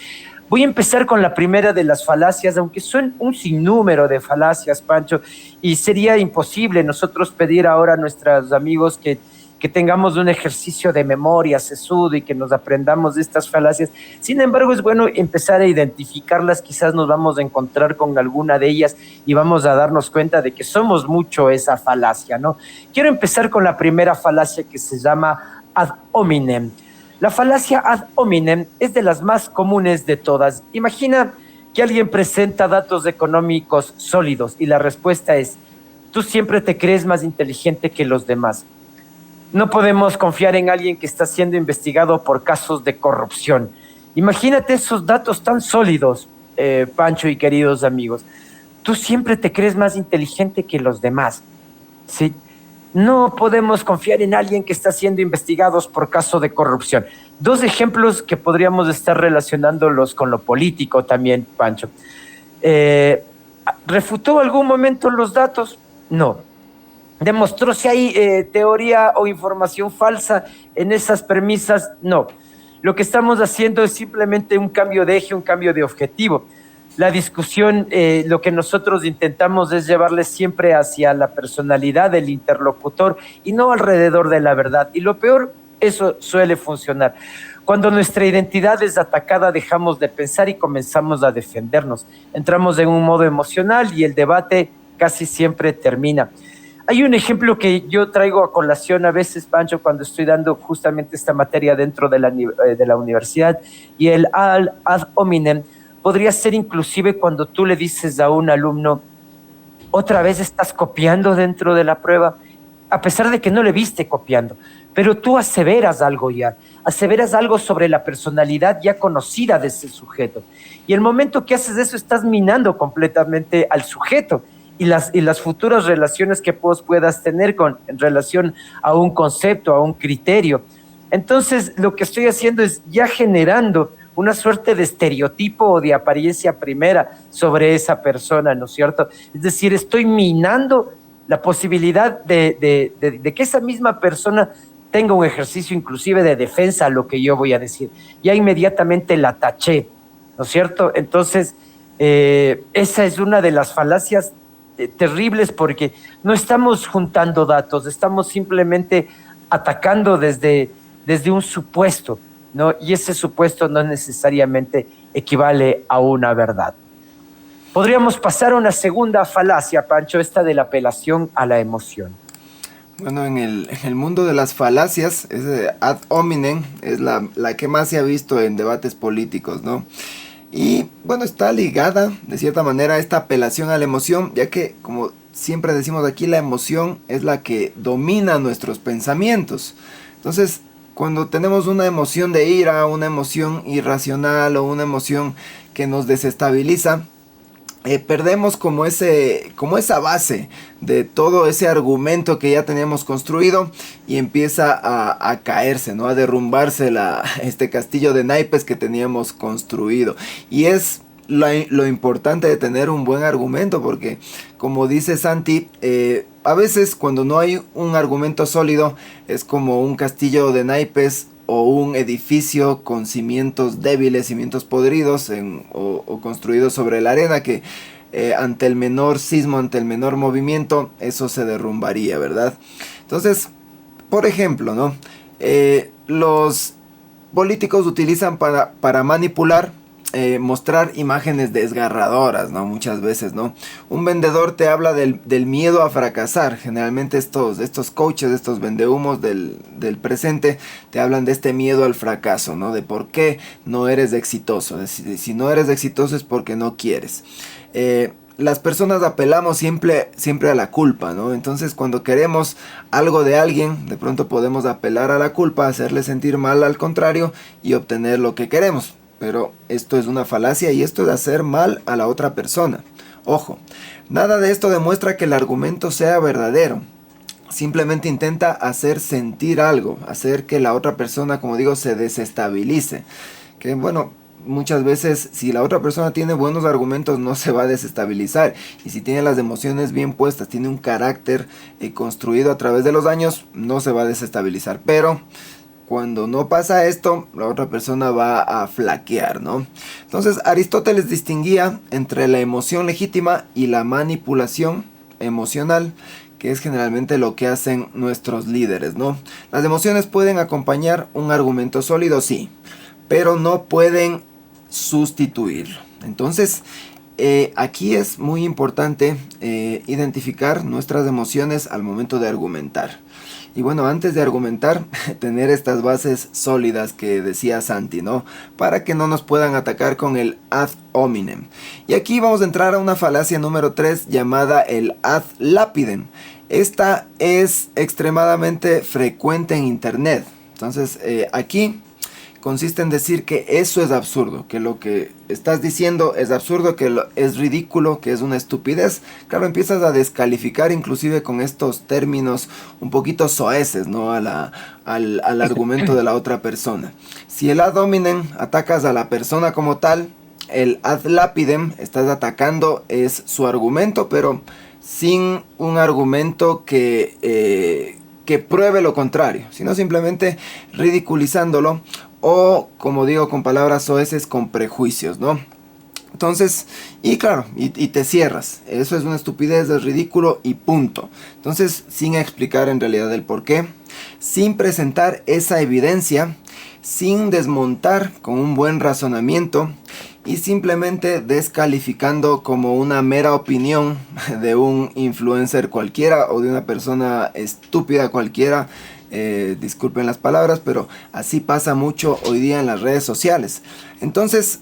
Voy a empezar con la primera de las falacias, aunque son un sinnúmero de falacias, Pancho, y sería imposible nosotros pedir ahora a nuestros amigos que que tengamos un ejercicio de memoria sesudo y que nos aprendamos de estas falacias. Sin embargo, es bueno empezar a identificarlas, quizás nos vamos a encontrar con alguna de ellas y vamos a darnos cuenta de que somos mucho esa falacia, ¿no? Quiero empezar con la primera falacia que se llama ad hominem. La falacia ad hominem es de las más comunes de todas. Imagina que alguien presenta datos económicos sólidos y la respuesta es: tú siempre te crees más inteligente que los demás. No podemos confiar en alguien que está siendo investigado por casos de corrupción. Imagínate esos datos tan sólidos, Pancho y queridos amigos. Tú siempre te crees más inteligente que los demás, ¿sí? No podemos confiar en alguien que está siendo investigado por caso de corrupción. Dos ejemplos que podríamos estar relacionándolos con lo político también, Pancho. ¿Refutó algún momento los datos? No. ¿Demostró si hay teoría o información falsa en esas premisas? No. Lo que estamos haciendo es simplemente un cambio de eje, un cambio de objetivo. La discusión, lo que nosotros intentamos es llevarle siempre hacia la personalidad del interlocutor y no alrededor de la verdad. Y lo peor, eso suele funcionar. Cuando nuestra identidad es atacada, dejamos de pensar y comenzamos a defendernos. Entramos en un modo emocional y el debate casi siempre termina. Hay un ejemplo que yo traigo a colación a veces, Pancho, cuando estoy dando justamente esta materia dentro de la universidad, y el ad hominem podría ser inclusive cuando tú le dices a un alumno: otra vez estás copiando dentro de la prueba, a pesar de que no le viste copiando, pero tú aseveras algo ya, aseveras algo sobre la personalidad ya conocida de ese sujeto. Y el momento que haces eso, estás minando completamente al sujeto y las futuras relaciones que vos puedas tener en relación a un concepto, a un criterio. Entonces, lo que estoy haciendo es ya generando una suerte de estereotipo o de apariencia primera sobre esa persona, ¿no es cierto? Es decir, estoy minando la posibilidad de que esa misma persona tenga un ejercicio inclusive de defensa a lo que yo voy a decir. Ya inmediatamente la taché, ¿no es cierto? Entonces, esa es una de las falacias terribles, porque no estamos juntando datos, estamos simplemente atacando desde un supuesto, ¿no? Y ese supuesto no necesariamente equivale a una verdad. Podríamos pasar a una segunda falacia, Pancho, esta de la apelación a la emoción. Bueno, en el mundo de las falacias, ese ad hominem es la que más se ha visto en debates políticos, ¿no? Y bueno, está ligada de cierta manera a esta apelación a la emoción, ya que, como siempre decimos aquí, la emoción es la que domina nuestros pensamientos. Entonces, cuando tenemos una emoción de ira, una emoción irracional o una emoción que nos desestabiliza, perdemos como esa base de todo ese argumento que ya teníamos construido y empieza a caerse, ¿no? A derrumbarse este castillo de naipes que teníamos construido. Y es lo importante de tener un buen argumento, porque como dice Santi, a veces cuando no hay un argumento sólido es como un castillo de naipes o un edificio con cimientos débiles, cimientos podridos o construidos sobre la arena que ante el menor sismo, ante el menor movimiento, eso se derrumbaría, ¿verdad? Entonces, por ejemplo, ¿no? Los políticos utilizan para manipular, mostrar imágenes desgarradoras, ¿no? Muchas veces, ¿no? Un vendedor te habla del miedo a fracasar. Generalmente estos coaches, estos vendehumos del presente, te hablan de este miedo al fracaso, ¿no? De por qué no eres exitoso. Si no eres exitoso es porque no quieres. Las personas apelamos siempre a la culpa, ¿no? Entonces, cuando queremos algo de alguien, de pronto podemos apelar a la culpa, hacerle sentir mal al contrario y obtener lo que queremos. Pero esto es una falacia y esto es hacer mal a la otra persona. Ojo, nada de esto demuestra que el argumento sea verdadero. Simplemente intenta hacer sentir algo, hacer que la otra persona, como digo, se desestabilice. Que bueno, muchas veces si la otra persona tiene buenos argumentos no se va a desestabilizar. Y si tiene las emociones bien puestas, tiene un carácter construido a través de los años, no se va a desestabilizar. Pero cuando no pasa esto, la otra persona va a flaquear, ¿no? Entonces, Aristóteles distinguía entre la emoción legítima y la manipulación emocional, que es generalmente lo que hacen nuestros líderes, ¿no? Las emociones pueden acompañar un argumento sólido, sí, pero no pueden sustituirlo. Entonces, aquí es muy importante identificar nuestras emociones al momento de argumentar. Y bueno, antes de argumentar, tener estas bases sólidas que decía Santi, ¿no? Para que no nos puedan atacar con el ad hominem. Y aquí vamos a entrar a una falacia número 3 llamada el ad lapidem. Esta es extremadamente frecuente en internet. Entonces, aquí consiste en decir que eso es absurdo, que lo que estás diciendo es absurdo, que es ridículo, que es una estupidez. Claro, empiezas a descalificar inclusive con estos términos un poquito soeces, ¿no? al argumento de la otra persona. Si el ad hominem atacas a la persona como tal, el ad lapidem estás atacando es su argumento, pero sin un argumento que pruebe lo contrario, sino simplemente ridiculizándolo, o como digo con palabras soeces, con prejuicios, ¿no? Entonces, y claro, y te cierras. Eso es una estupidez, es ridículo y punto. Entonces, sin explicar en realidad el por qué, sin presentar esa evidencia, sin desmontar con un buen razonamiento y simplemente descalificando como una mera opinión de un influencer cualquiera o de una persona estúpida cualquiera. Disculpen las palabras, pero así pasa mucho hoy día en las redes sociales. Entonces,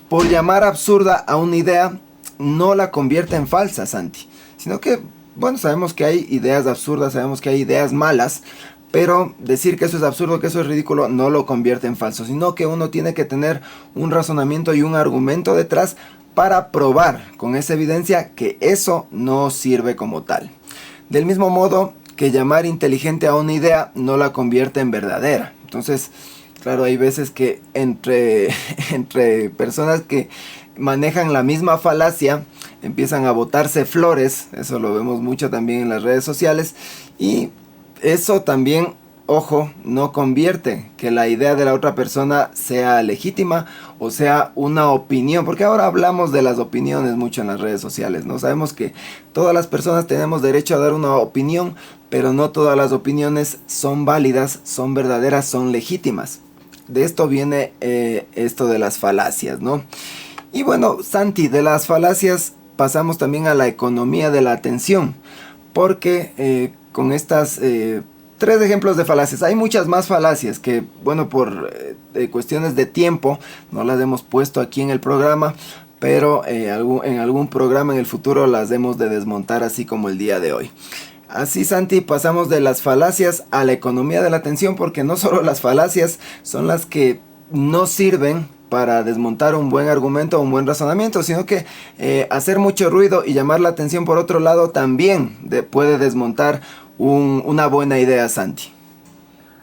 por llamar absurda a una idea, no la convierte en falsa, Santi. Sino que, bueno, sabemos que hay ideas absurdas, sabemos que hay ideas malas, pero decir que eso es absurdo, que eso es ridículo, no lo convierte en falso. Sino que uno tiene que tener un razonamiento y un argumento detrás para probar con esa evidencia que eso no sirve como tal. Del mismo modo que llamar inteligente a una idea no la convierte en verdadera. Entonces, claro, hay veces que entre personas que manejan la misma falacia empiezan a botarse flores. Eso lo vemos mucho también en las redes sociales. Y eso también, ojo, no convierte que la idea de la otra persona sea legítima o sea una opinión, porque ahora hablamos de las opiniones mucho en las redes sociales, ¿no? Sabemos que todas las personas tenemos derecho a dar una opinión, pero no todas las opiniones son válidas, son verdaderas, son legítimas. De esto viene esto de las falacias, ¿no? Y bueno, Santi, de las falacias pasamos también a la economía de la atención, porque con estas 3 ejemplos de falacias, hay muchas más falacias que, bueno, por cuestiones de tiempo no las hemos puesto aquí en el programa, pero en algún programa en el futuro las hemos de desmontar, así como el día de hoy. Así, Santi, pasamos de las falacias a la economía de la atención, porque no solo las falacias son las que no sirven para desmontar un buen argumento o un buen razonamiento, sino que hacer mucho ruido y llamar la atención por otro lado también puede desmontar una buena idea, Santi.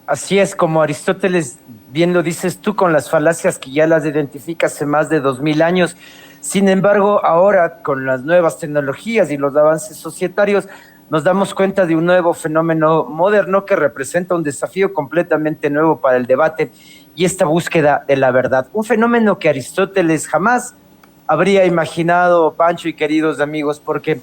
Así es, como Aristóteles bien lo dices tú, con las falacias que ya las identificas hace más de 2000 años. Sin embargo, ahora con las nuevas tecnologías y los avances societarios, nos damos cuenta de un nuevo fenómeno moderno que representa un desafío completamente nuevo para el debate y esta búsqueda de la verdad. Un fenómeno que Aristóteles jamás habría imaginado, Pancho y queridos amigos, porque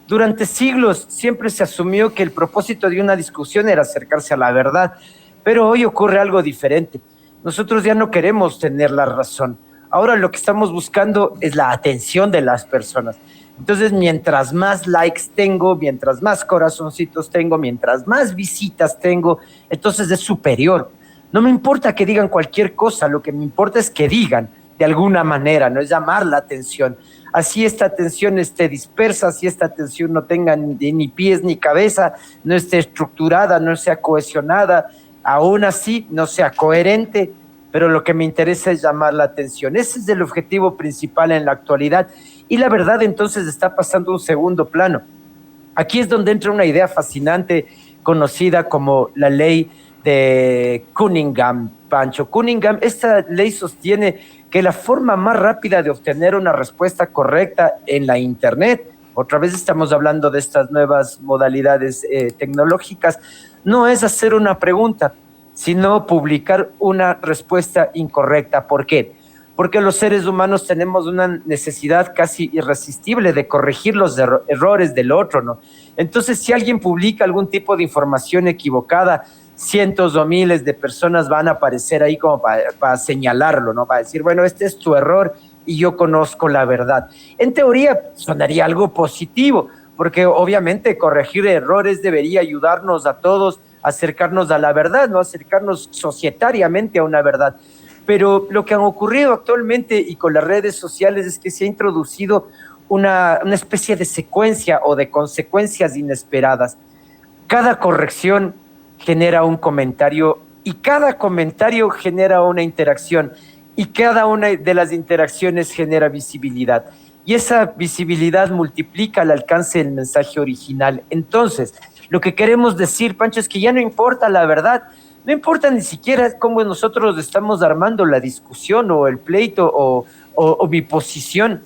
durante siglos siempre se asumió que el propósito de una discusión era acercarse a la verdad, pero hoy ocurre algo diferente. Nosotros ya no queremos tener la razón. Ahora lo que estamos buscando es la atención de las personas. Entonces, mientras más likes tengo, mientras más corazoncitos tengo, mientras más visitas tengo, entonces es superior. No me importa que digan cualquier cosa, lo que me importa es que digan de alguna manera, no es llamar la atención. Así esta atención esté dispersa, así esta atención no tenga ni pies ni cabeza, no esté estructurada, no sea cohesionada, aún así no sea coherente, pero lo que me interesa es llamar la atención. Ese es el objetivo principal en la actualidad. Y la verdad entonces está pasando a un segundo plano. Aquí es donde entra una idea fascinante conocida como la ley de Cunningham, Pancho. Cunningham, esta ley sostiene que la forma más rápida de obtener una respuesta correcta en la Internet, otra vez estamos hablando de estas nuevas modalidades tecnológicas, no es hacer una pregunta, sino publicar una respuesta incorrecta. ¿Por qué? porque los seres humanos tenemos una necesidad casi irresistible de corregir los errores del otro, ¿no? Entonces, si alguien publica algún tipo de información equivocada, cientos o miles de personas van a aparecer ahí como para señalarlo, ¿no? Para decir, bueno, este es tu error y yo conozco la verdad. En teoría, sonaría algo positivo, porque obviamente corregir errores debería ayudarnos a todos a acercarnos a la verdad, ¿no? Acercarnos societariamente a una verdad. Pero lo que ha ocurrido actualmente y con las redes sociales es que se ha introducido una especie de secuencia o de consecuencias inesperadas. Cada corrección genera un comentario y cada comentario genera una interacción y cada una de las interacciones genera visibilidad. Y esa visibilidad multiplica el alcance del mensaje original. Entonces, lo que queremos decir, Pancho, es que ya no importa la verdad, no importa ni siquiera cómo nosotros estamos armando la discusión o el pleito o mi posición.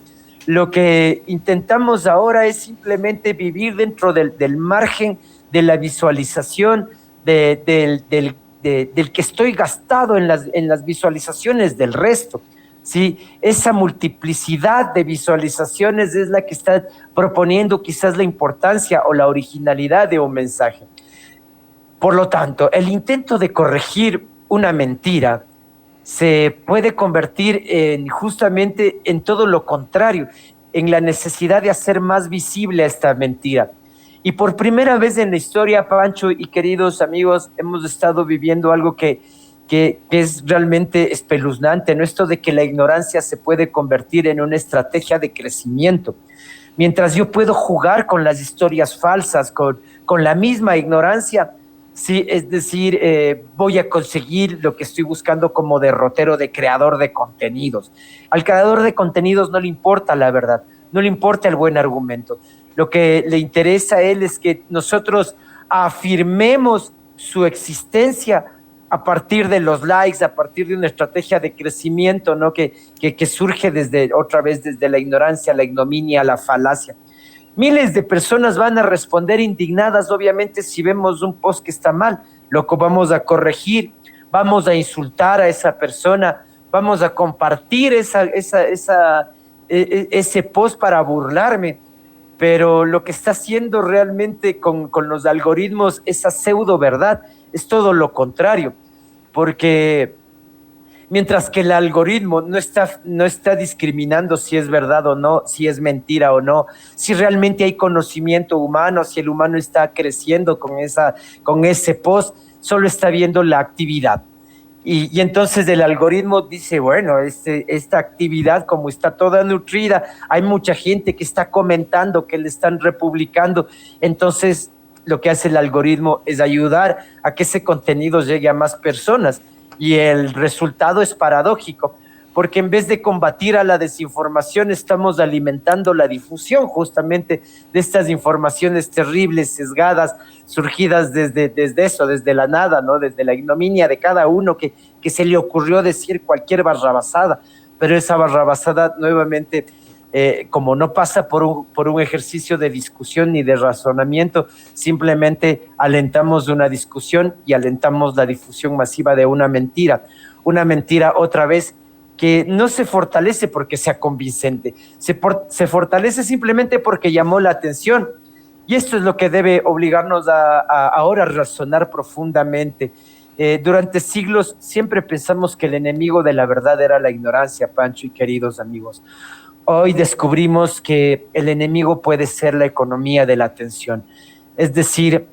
Lo que intentamos ahora es simplemente vivir dentro del margen de la visualización, del que estoy gastado en las visualizaciones del resto. ¿Sí? Esa multiplicidad de visualizaciones es la que está proponiendo quizás la importancia o la originalidad de un mensaje. Por lo tanto, el intento de corregir una mentira se puede convertir justamente en todo lo contrario, en la necesidad de hacer más visible esta mentira. Y por primera vez en la historia, Pancho y queridos amigos, hemos estado viviendo algo que es realmente espeluznante, ¿no? Esto de que la ignorancia se puede convertir en una estrategia de crecimiento. Mientras yo puedo jugar con las historias falsas, con la misma ignorancia, sí, es decir, voy a conseguir lo que estoy buscando como derrotero de creador de contenidos. Al creador de contenidos no le importa la verdad, no le importa el buen argumento. Lo que le interesa a él es que nosotros afirmemos su existencia a partir de los likes, a partir de una estrategia de crecimiento, ¿no? que surge otra vez desde la ignorancia, la ignominia, la falacia. Miles de personas van a responder indignadas, obviamente, si vemos un post que está mal, lo que vamos a corregir, vamos a insultar a esa persona, vamos a compartir ese post para burlarme, pero lo que está haciendo realmente con los algoritmos, esa pseudo verdad, es todo lo contrario, porque mientras que el algoritmo no está discriminando si es verdad o no, si es mentira o no, si realmente hay conocimiento humano, si el humano está creciendo con ese post, solo está viendo la actividad. Y entonces el algoritmo dice, bueno, esta actividad como está toda nutrida, hay mucha gente que está comentando, que le están republicando, entonces lo que hace el algoritmo es ayudar a que ese contenido llegue a más personas. Y el resultado es paradójico, porque en vez de combatir a la desinformación, estamos alimentando la difusión justamente de estas informaciones terribles, sesgadas, surgidas desde la nada, ¿no? Desde la ignominia de cada uno que se le ocurrió decir cualquier barrabasada, pero esa barrabasada nuevamente, como no pasa por un ejercicio de discusión ni de razonamiento, simplemente alentamos una discusión y alentamos la difusión masiva de una mentira otra vez que no se fortalece porque sea convincente, se fortalece simplemente porque llamó la atención. Y esto es lo que debe obligarnos a ahora razonar profundamente. Durante siglos siempre pensamos que el enemigo de la verdad era la ignorancia, Pancho y queridos amigos. Hoy descubrimos que el enemigo puede ser la economía de la atención. Es decir,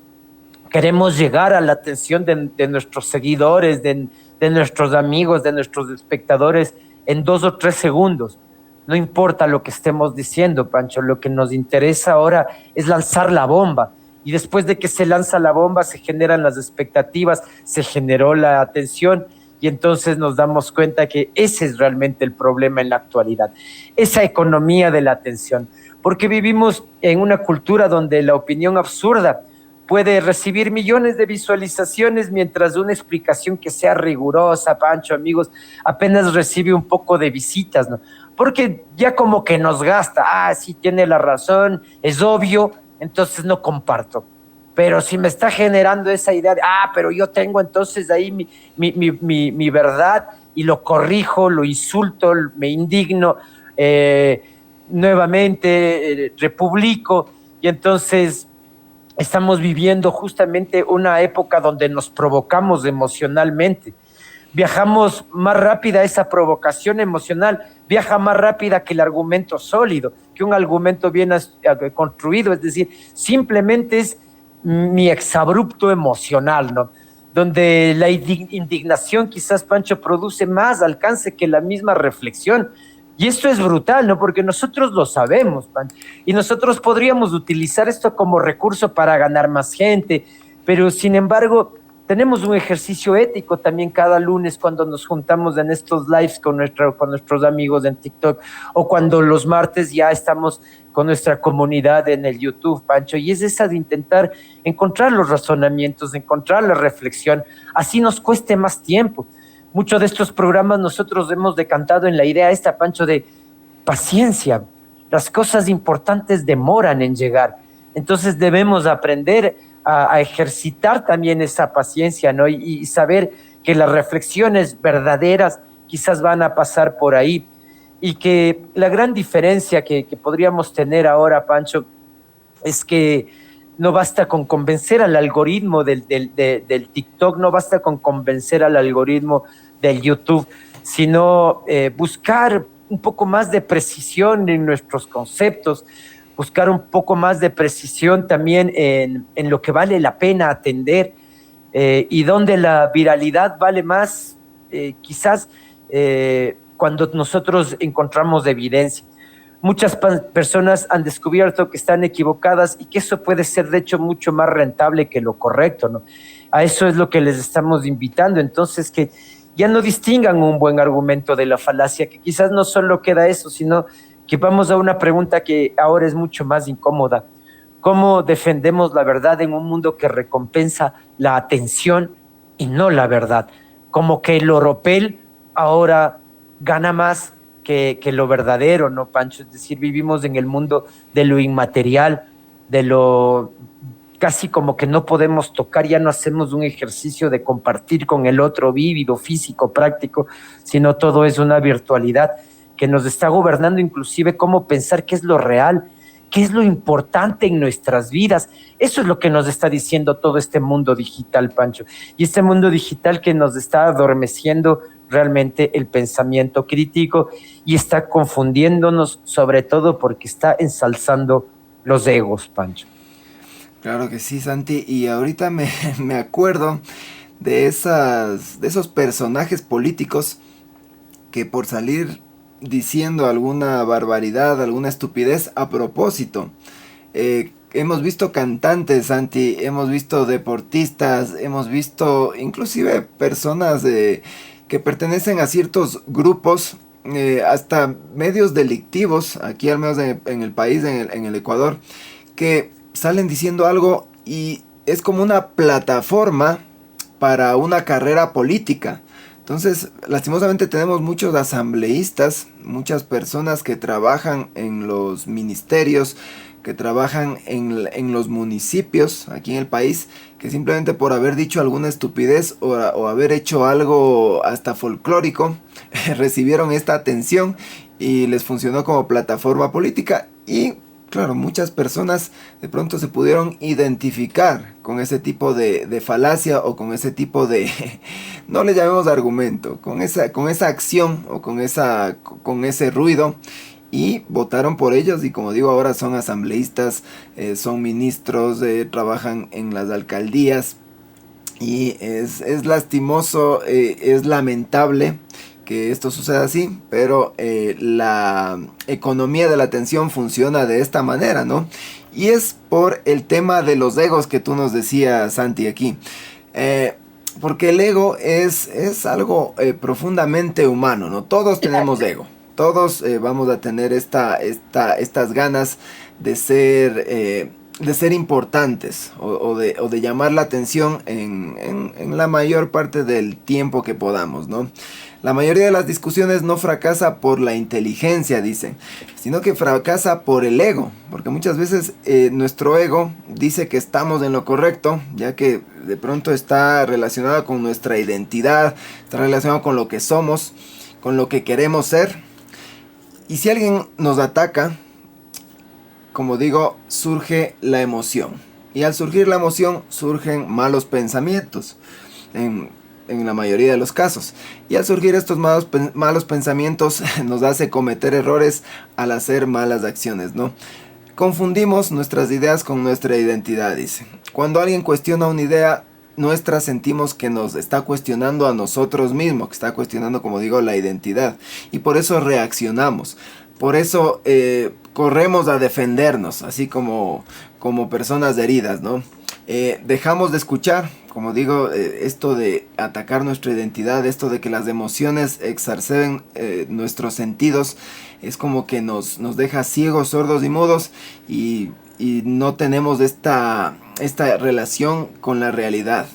queremos llegar a la atención de nuestros seguidores, de nuestros amigos, de nuestros espectadores en 2 o 3 segundos. No importa lo que estemos diciendo, Pancho, lo que nos interesa ahora es lanzar la bomba. Y después de que se lanza la bomba, se generan las expectativas, se generó la atención, y entonces nos damos cuenta que ese es realmente el problema en la actualidad, esa economía de la atención, porque vivimos en una cultura donde la opinión absurda puede recibir millones de visualizaciones, mientras una explicación que sea rigurosa, Pancho, amigos, apenas recibe un poco de visitas, ¿no? Porque ya como que nos gasta, sí tiene la razón, es obvio, entonces no comparto. Pero si me está generando esa idea de, pero yo tengo entonces ahí mi verdad, y lo corrijo, lo insulto, me indigno, nuevamente republico, y entonces estamos viviendo justamente una época donde nos provocamos emocionalmente. Viajamos más rápida, esa provocación emocional viaja más rápida que el argumento sólido, que un argumento bien construido, es decir, simplemente es mi exabrupto emocional, ¿no? Donde la indignación quizás, Pancho, produce más alcance que la misma reflexión. Y esto es brutal, ¿no? Porque nosotros lo sabemos, Pancho, y nosotros podríamos utilizar esto como recurso para ganar más gente, pero sin embargo tenemos un ejercicio ético también cada lunes cuando nos juntamos en estos lives con nuestros amigos en TikTok, o cuando los martes ya estamos con nuestra comunidad en el YouTube, Pancho, y es esa de intentar encontrar los razonamientos, encontrar la reflexión, así nos cueste más tiempo. Muchos de estos programas nosotros hemos decantado en la idea esta, Pancho, de paciencia. Las cosas importantes demoran en llegar. Entonces debemos aprender a ejercitar también esa paciencia, ¿no? Y saber que las reflexiones verdaderas quizás van a pasar por ahí. Y que la gran diferencia que podríamos tener ahora, Pancho, es que no basta con convencer al algoritmo del TikTok, no basta con convencer al algoritmo del YouTube, sino buscar un poco más de precisión en nuestros conceptos, buscar un poco más de precisión también en lo que vale la pena atender, y donde la viralidad vale más, quizás cuando nosotros encontramos evidencia. Muchas personas han descubierto que están equivocadas y que eso puede ser de hecho mucho más rentable que lo correcto, ¿no? A eso es lo que les estamos invitando, entonces que ya no distingan un buen argumento de la falacia, que quizás no solo queda eso, sino que vamos a una pregunta que ahora es mucho más incómoda. ¿Cómo defendemos la verdad en un mundo que recompensa la atención y no la verdad? Como que el oropel ahora gana más que lo verdadero, ¿no, Pancho? Es decir, vivimos en el mundo de lo inmaterial, de lo casi como que no podemos tocar, ya no hacemos un ejercicio de compartir con el otro vívido, físico, práctico, sino todo es una virtualidad que nos está gobernando, inclusive cómo pensar qué es lo real, qué es lo importante en nuestras vidas. Eso es lo que nos está diciendo todo este mundo digital, Pancho. Y este mundo digital que nos está adormeciendo realmente el pensamiento crítico y está confundiéndonos, sobre todo porque está ensalzando los egos, Pancho. Claro que sí, Santi. Y ahorita me acuerdo de esos personajes políticos que por salir diciendo alguna barbaridad, alguna estupidez a propósito. Hemos visto cantantes, Santi, hemos visto deportistas, hemos visto inclusive personas que pertenecen a ciertos grupos, hasta medios delictivos, aquí al menos en el país, en el Ecuador, que salen diciendo algo y es como una plataforma para una carrera política. Entonces, lastimosamente tenemos muchos asambleístas, muchas personas que trabajan en los ministerios, que trabajan en los municipios aquí en el país, que simplemente por haber dicho alguna estupidez o haber hecho algo hasta folclórico, recibieron esta atención y les funcionó como plataforma política. Y claro, muchas personas de pronto se pudieron identificar con ese tipo de falacia o con ese tipo de, no le llamemos argumento, con esa acción o con ese ruido, y votaron por ellos. Y como digo, ahora son asambleístas, son ministros, trabajan en las alcaldías, y es lastimoso, es lamentable que esto suceda así, pero la economía de la atención funciona de esta manera, ¿no? Y es por el tema de los egos que tú nos decías, Santi, aquí. Porque el ego es algo profundamente humano, ¿no? Todos tenemos ego. Todos vamos a tener estas ganas de ser importantes o de llamar la atención en la mayor parte del tiempo que podamos, ¿no? La mayoría de las discusiones no fracasa por la inteligencia, dicen, sino que fracasa por el ego, porque muchas veces nuestro ego dice que estamos en lo correcto, ya que de pronto está relacionado con nuestra identidad, está relacionado con lo que somos, con lo que queremos ser. Y si alguien nos ataca, como digo, surge la emoción. Y al surgir la emoción, surgen malos pensamientos, en la mayoría de los casos. Y al surgir estos malos pensamientos, nos hace cometer errores al hacer malas acciones, ¿no? Confundimos nuestras ideas con nuestra identidad, dice. Cuando alguien cuestiona una idea nuestra, sentimos que nos está cuestionando a nosotros mismos, que está cuestionando, como digo, la identidad. Y por eso reaccionamos. Por eso corremos a defendernos, así como personas heridas, ¿no? Dejamos de escuchar, como digo, esto de atacar nuestra identidad, esto de que las emociones exacerben nuestros sentidos, es como que nos deja ciegos, sordos y mudos, y no tenemos esta relación con la realidad.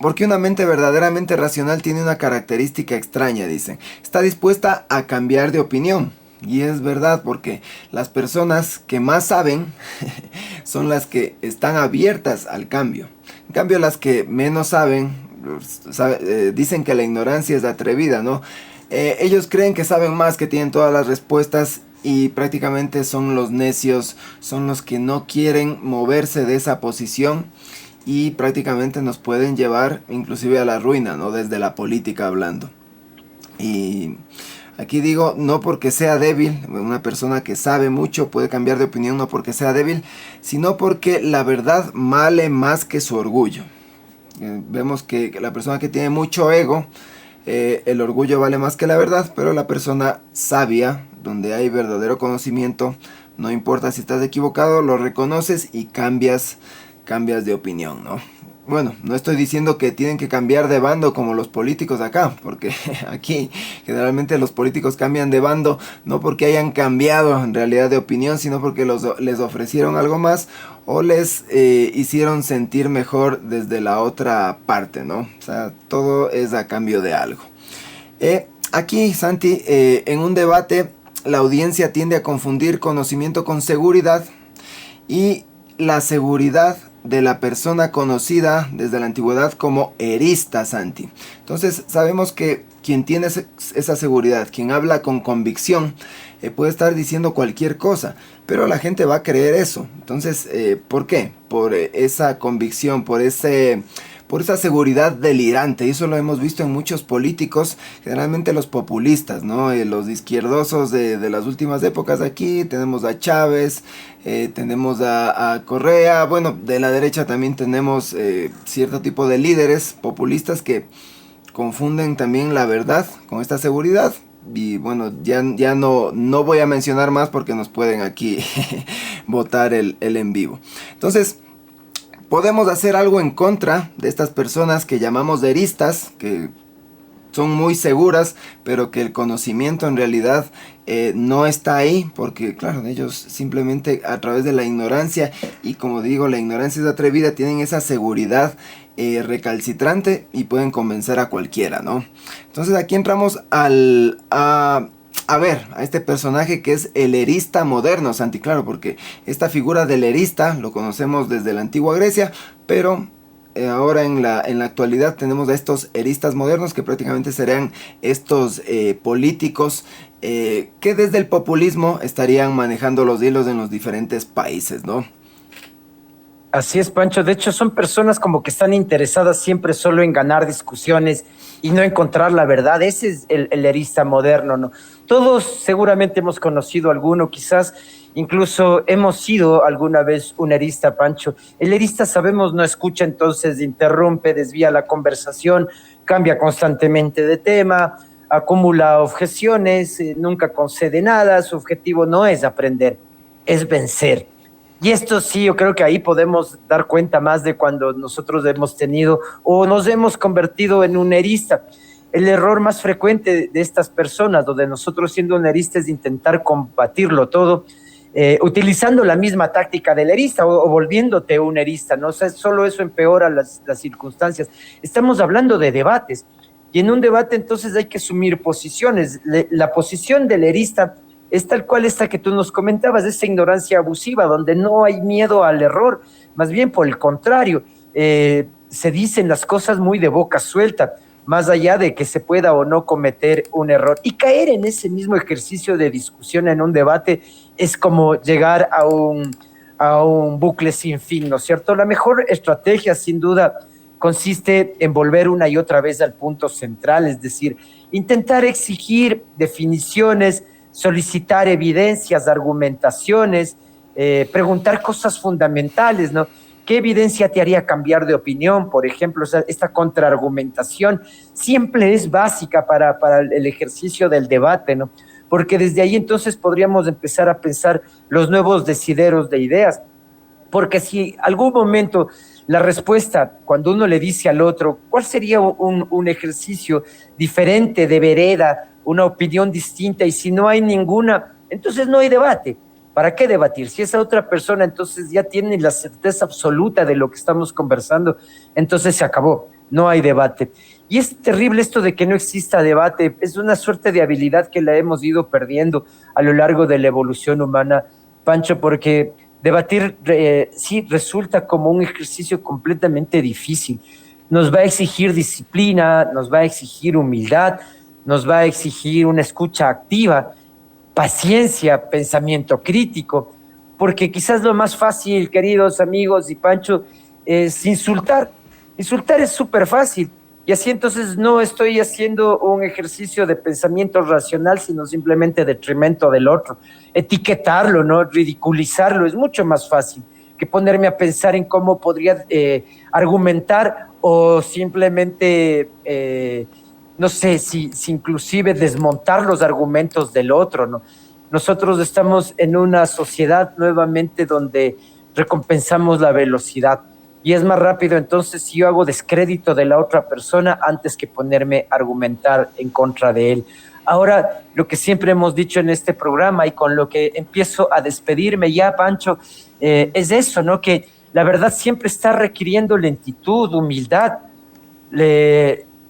Porque una mente verdaderamente racional tiene una característica extraña, dicen. Está dispuesta a cambiar de opinión. Y es verdad, porque las personas que más saben son las que están abiertas al cambio. En cambio, las que menos saben, dicen que la ignorancia es atrevida, ¿no? Ellos creen que saben más, que tienen todas las respuestas, y prácticamente son los necios, son los que no quieren moverse de esa posición, y prácticamente nos pueden llevar inclusive a la ruina, ¿no? Desde la política hablando. Y aquí digo, no porque sea débil, una persona que sabe mucho puede cambiar de opinión, no porque sea débil, sino porque la verdad vale más que su orgullo. Vemos que la persona que tiene mucho ego, el orgullo vale más que la verdad, pero la persona sabia, donde hay verdadero conocimiento, no importa si estás equivocado, lo reconoces y cambias de opinión, ¿no? Bueno, no estoy diciendo que tienen que cambiar de bando como los políticos acá, porque aquí generalmente los políticos cambian de bando no porque hayan cambiado en realidad de opinión, sino porque les ofrecieron algo más o les hicieron sentir mejor desde la otra parte, ¿no? O sea, todo es a cambio de algo. Aquí, Santi, en un debate la audiencia tiende a confundir conocimiento con seguridad, y la seguridad de la persona conocida desde la antigüedad como erista, Santi. Entonces sabemos que quien tiene esa seguridad, quien habla con convicción, puede estar diciendo cualquier cosa, pero la gente va a creer eso. Entonces, ¿por qué? Por esa convicción, por esa seguridad delirante. Y eso lo hemos visto en muchos políticos, generalmente los populistas, ¿no? Los izquierdosos de las últimas épocas. Aquí tenemos a Chávez, tenemos a Correa. Bueno, de la derecha también tenemos cierto tipo de líderes populistas que confunden también la verdad con esta seguridad. Y bueno, ya no voy a mencionar más porque nos pueden aquí botar el en vivo. Entonces, podemos hacer algo en contra de estas personas que llamamos eristas, que son muy seguras, pero que el conocimiento en realidad no está ahí, porque claro, ellos simplemente a través de la ignorancia, y como digo, la ignorancia es atrevida, tienen esa seguridad recalcitrante y pueden convencer a cualquiera, ¿no? Entonces aquí entramos a ver, a este personaje que es el erista moderno, Santi, claro, porque esta figura del erista lo conocemos desde la antigua Grecia, pero ahora en la actualidad tenemos a estos eristas modernos, que prácticamente serían estos políticos que desde el populismo estarían manejando los hilos en los diferentes países, ¿no? Así es, Pancho. De hecho, son personas como que están interesadas siempre solo en ganar discusiones y no encontrar la verdad. Ese es el erista moderno, ¿no? Todos seguramente hemos conocido alguno, quizás incluso hemos sido alguna vez un erista, Pancho. El erista, sabemos, no escucha, entonces interrumpe, desvía la conversación, cambia constantemente de tema, acumula objeciones, nunca concede nada. Su objetivo no es aprender, es vencer. Y esto sí, yo creo que ahí podemos dar cuenta más de cuando nosotros hemos tenido o nos hemos convertido en un erista. El error más frecuente de estas personas o de nosotros siendo un erista es intentar combatirlo todo, utilizando la misma táctica del erista o volviéndote un erista, ¿no? O sea, solo eso empeora las circunstancias. Estamos hablando de debates. Y en un debate entonces hay que asumir posiciones. La posición del erista es tal cual esta que tú nos comentabas, esa ignorancia abusiva, donde no hay miedo al error, más bien por el contrario, se dicen las cosas muy de boca suelta, más allá de que se pueda o no cometer un error. Y caer en ese mismo ejercicio de discusión en un debate es como llegar a un bucle sin fin, ¿no es cierto? La mejor estrategia, sin duda, consiste en volver una y otra vez al punto central, es decir, intentar exigir definiciones, solicitar evidencias, argumentaciones, preguntar cosas fundamentales, ¿no? ¿Qué evidencia te haría cambiar de opinión? Por ejemplo, o sea, esta contraargumentación siempre es básica para el ejercicio del debate, ¿no? Porque desde ahí entonces podríamos empezar a pensar los nuevos decideros de ideas. Porque si algún momento la respuesta, cuando uno le dice al otro, ¿cuál sería un ejercicio diferente de vereda, una opinión distinta? Y si no hay ninguna, entonces no hay debate. ¿Para qué debatir? Si esa otra persona entonces ya tiene la certeza absoluta de lo que estamos conversando, entonces se acabó, no hay debate. Y es terrible esto de que no exista debate, es una suerte de habilidad que la hemos ido perdiendo a lo largo de la evolución humana, Pancho, porque debatir sí resulta como un ejercicio completamente difícil. Nos va a exigir disciplina, nos va a exigir humildad, nos va a exigir una escucha activa, paciencia, pensamiento crítico, porque quizás lo más fácil, queridos amigos y Pancho, es insultar. Insultar es súper fácil. Y así entonces no estoy haciendo un ejercicio de pensamiento racional, sino simplemente detrimento del otro. Etiquetarlo, ¿no? Ridiculizarlo es mucho más fácil que ponerme a pensar en cómo podría argumentar o simplemente, no sé, si inclusive desmontar los argumentos del otro, ¿no? Nosotros estamos en una sociedad nuevamente donde recompensamos la velocidad y es más rápido entonces si yo hago descrédito de la otra persona antes que ponerme a argumentar en contra de él. Ahora, lo que siempre hemos dicho en este programa y con lo que empiezo a despedirme ya, Pancho, es eso, ¿no? Que la verdad siempre está requiriendo lentitud, humildad.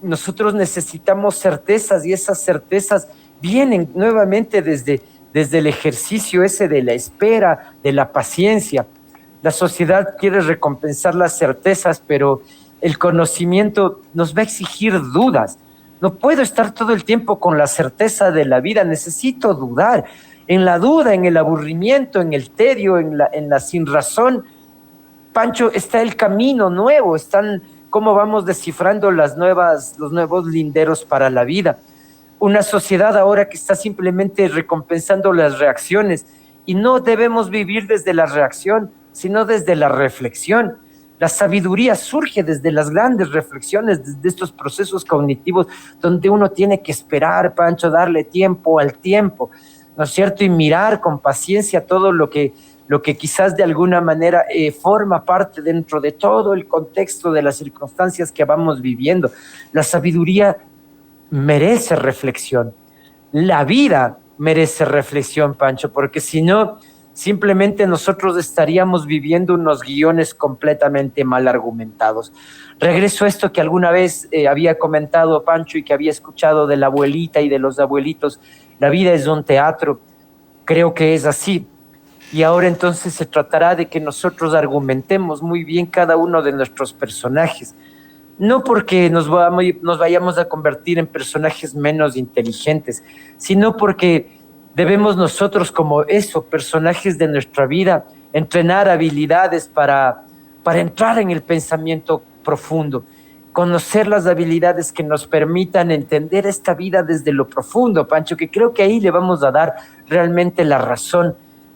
Nosotros necesitamos certezas y esas certezas vienen nuevamente desde el ejercicio ese de la espera, de la paciencia. La sociedad quiere recompensar las certezas, pero el conocimiento nos va a exigir dudas. No puedo estar todo el tiempo con la certeza de la vida, necesito dudar. En la duda, en el aburrimiento, en el tedio, en la sinrazón, Pancho, está el camino nuevo, están cómo vamos descifrando los nuevos linderos para la vida. Una sociedad ahora que está simplemente recompensando las reacciones y no debemos vivir desde la reacción, sino desde la reflexión. La sabiduría surge desde las grandes reflexiones, desde estos procesos cognitivos donde uno tiene que esperar, Pancho, darle tiempo al tiempo, ¿no es cierto? Y mirar con paciencia todo lo que quizás de alguna manera forma parte dentro de todo el contexto de las circunstancias que vamos viviendo. La sabiduría merece reflexión. La vida merece reflexión, Pancho, porque si no, simplemente nosotros estaríamos viviendo unos guiones completamente mal argumentados. Regreso a esto que alguna vez había comentado Pancho y que había escuchado de la abuelita y de los abuelitos. La vida es un teatro. Creo que es así. Y ahora entonces se tratará de que nosotros argumentemos muy bien cada uno de nuestros personajes. No porque nos vayamos a convertir en personajes menos inteligentes, sino porque debemos nosotros como personajes de nuestra vida, entrenar habilidades para entrar en el pensamiento profundo, conocer las habilidades que nos permitan entender esta vida desde lo profundo, Pancho, que creo que ahí le vamos a dar realmente la razón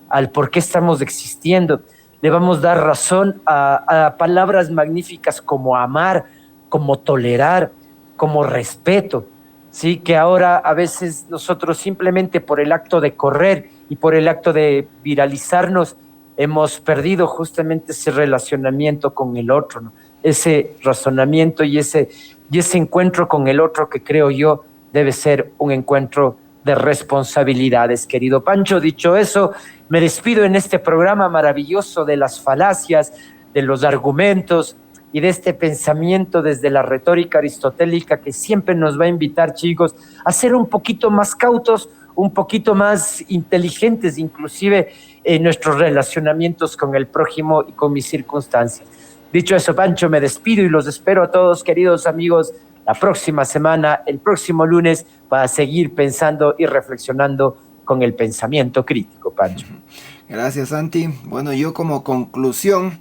al por qué estamos existiendo. Le vamos a dar razón a palabras magníficas como amar, como tolerar, como respeto, ¿sí? Que ahora a veces nosotros simplemente por el acto de correr y por el acto de viralizarnos hemos perdido justamente ese relacionamiento con el otro, ¿no? Ese razonamiento y ese encuentro con el otro que creo yo debe ser un encuentro de responsabilidades, querido Pancho. Dicho eso, me despido en este programa maravilloso de las falacias, de los argumentos, y de este pensamiento desde la retórica aristotélica que siempre nos va a invitar, chicos, a ser un poquito más cautos, un poquito más inteligentes, inclusive en nuestros relacionamientos con el prójimo y con mis circunstancias. Dicho eso, Pancho, me despido y los espero a todos, queridos amigos, la próxima semana, el próximo lunes, para seguir pensando y reflexionando con el pensamiento crítico, Pancho. Gracias, Santi. Bueno, yo como conclusión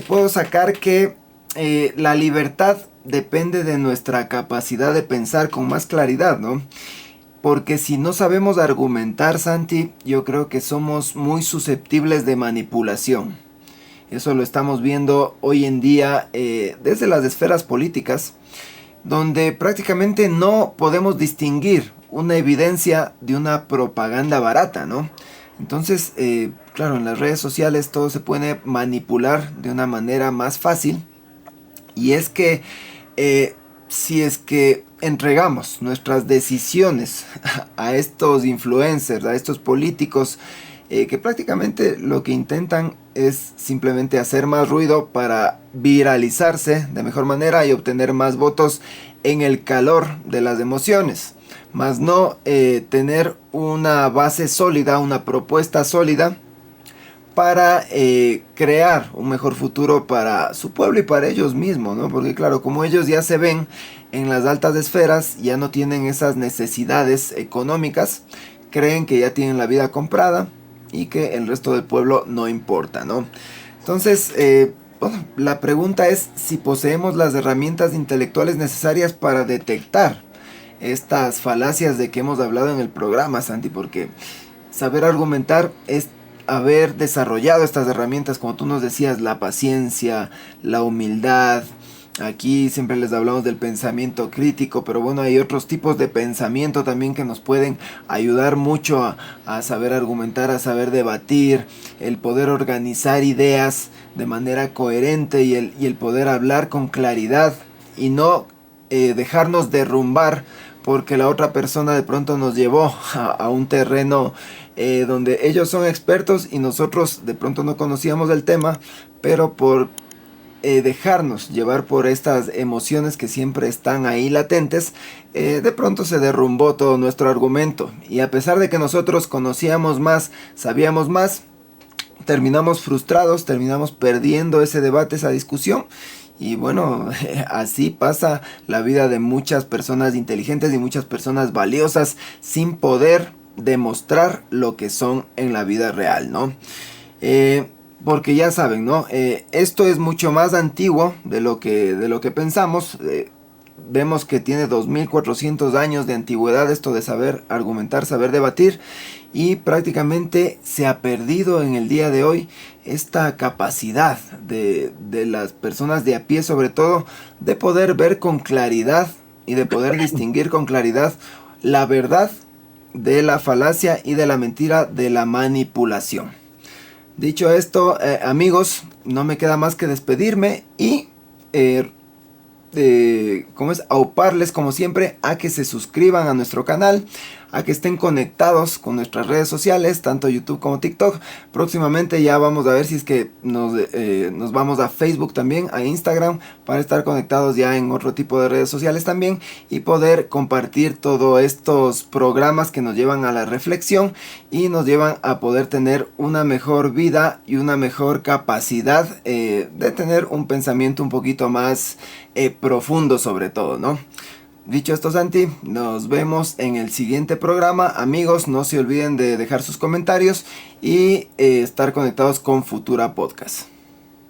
puedo sacar que la libertad depende de nuestra capacidad de pensar con más claridad, ¿no? Porque si no sabemos argumentar, Santi, yo creo que somos muy susceptibles de manipulación. Eso lo estamos viendo hoy en día desde las esferas políticas, donde prácticamente no podemos distinguir una evidencia de una propaganda barata, ¿no? Entonces, claro, en las redes sociales todo se puede manipular de una manera más fácil. Y es que si es que entregamos nuestras decisiones a estos influencers, a estos políticos, que prácticamente lo que intentan es simplemente hacer más ruido para viralizarse de mejor manera y obtener más votos en el calor de las emociones, más no tener una base sólida, una propuesta sólida para crear un mejor futuro para su pueblo y para ellos mismos, ¿no? Porque claro, como ellos ya se ven en las altas esferas, ya no tienen esas necesidades económicas, creen que ya tienen la vida comprada y que el resto del pueblo no importa, ¿no? Entonces, bueno, la pregunta es si poseemos las herramientas intelectuales necesarias para detectar estas falacias de que hemos hablado en el programa, Santi, porque saber argumentar es haber desarrollado estas herramientas, como tú nos decías, la paciencia, la humildad. Aquí siempre les hablamos del pensamiento crítico, pero bueno, hay otros tipos de pensamiento también que nos pueden ayudar mucho a saber argumentar, a saber debatir, el poder organizar ideas de manera coherente y el poder hablar con claridad y no dejarnos derrumbar porque la otra persona de pronto nos llevó a un terreno donde ellos son expertos y nosotros de pronto no conocíamos el tema, pero por dejarnos llevar por estas emociones que siempre están ahí latentes, de pronto se derrumbó todo nuestro argumento. Y a pesar de que nosotros conocíamos más, sabíamos más, terminamos frustrados, terminamos perdiendo ese debate, esa discusión. Y bueno, así pasa la vida de muchas personas inteligentes y muchas personas valiosas sin poder demostrar lo que son en la vida real, ¿no? Porque ya saben, ¿no? Esto es mucho más antiguo de lo que pensamos. Vemos que tiene 2400 años de antigüedad esto de saber argumentar, saber debatir. Y prácticamente se ha perdido en el día de hoy esta capacidad de las personas de a pie, sobre todo, de poder ver con claridad y de poder distinguir con claridad la verdad de la falacia y de la mentira, de la manipulación. Dicho esto, amigos, no me queda más que despedirme y auparles como siempre a que se suscriban a nuestro canal, a que estén conectados con nuestras redes sociales, tanto YouTube como TikTok. Próximamente ya vamos a ver si es que nos vamos a Facebook también, a Instagram, para estar conectados ya en otro tipo de redes sociales también y poder compartir todos estos programas que nos llevan a la reflexión y nos llevan a poder tener una mejor vida y una mejor capacidad de tener un pensamiento un poquito más profundo sobre todo, ¿no? Dicho esto, Santi, nos vemos en el siguiente programa. Amigos, no se olviden de dejar sus comentarios y estar conectados con Futura Podcast.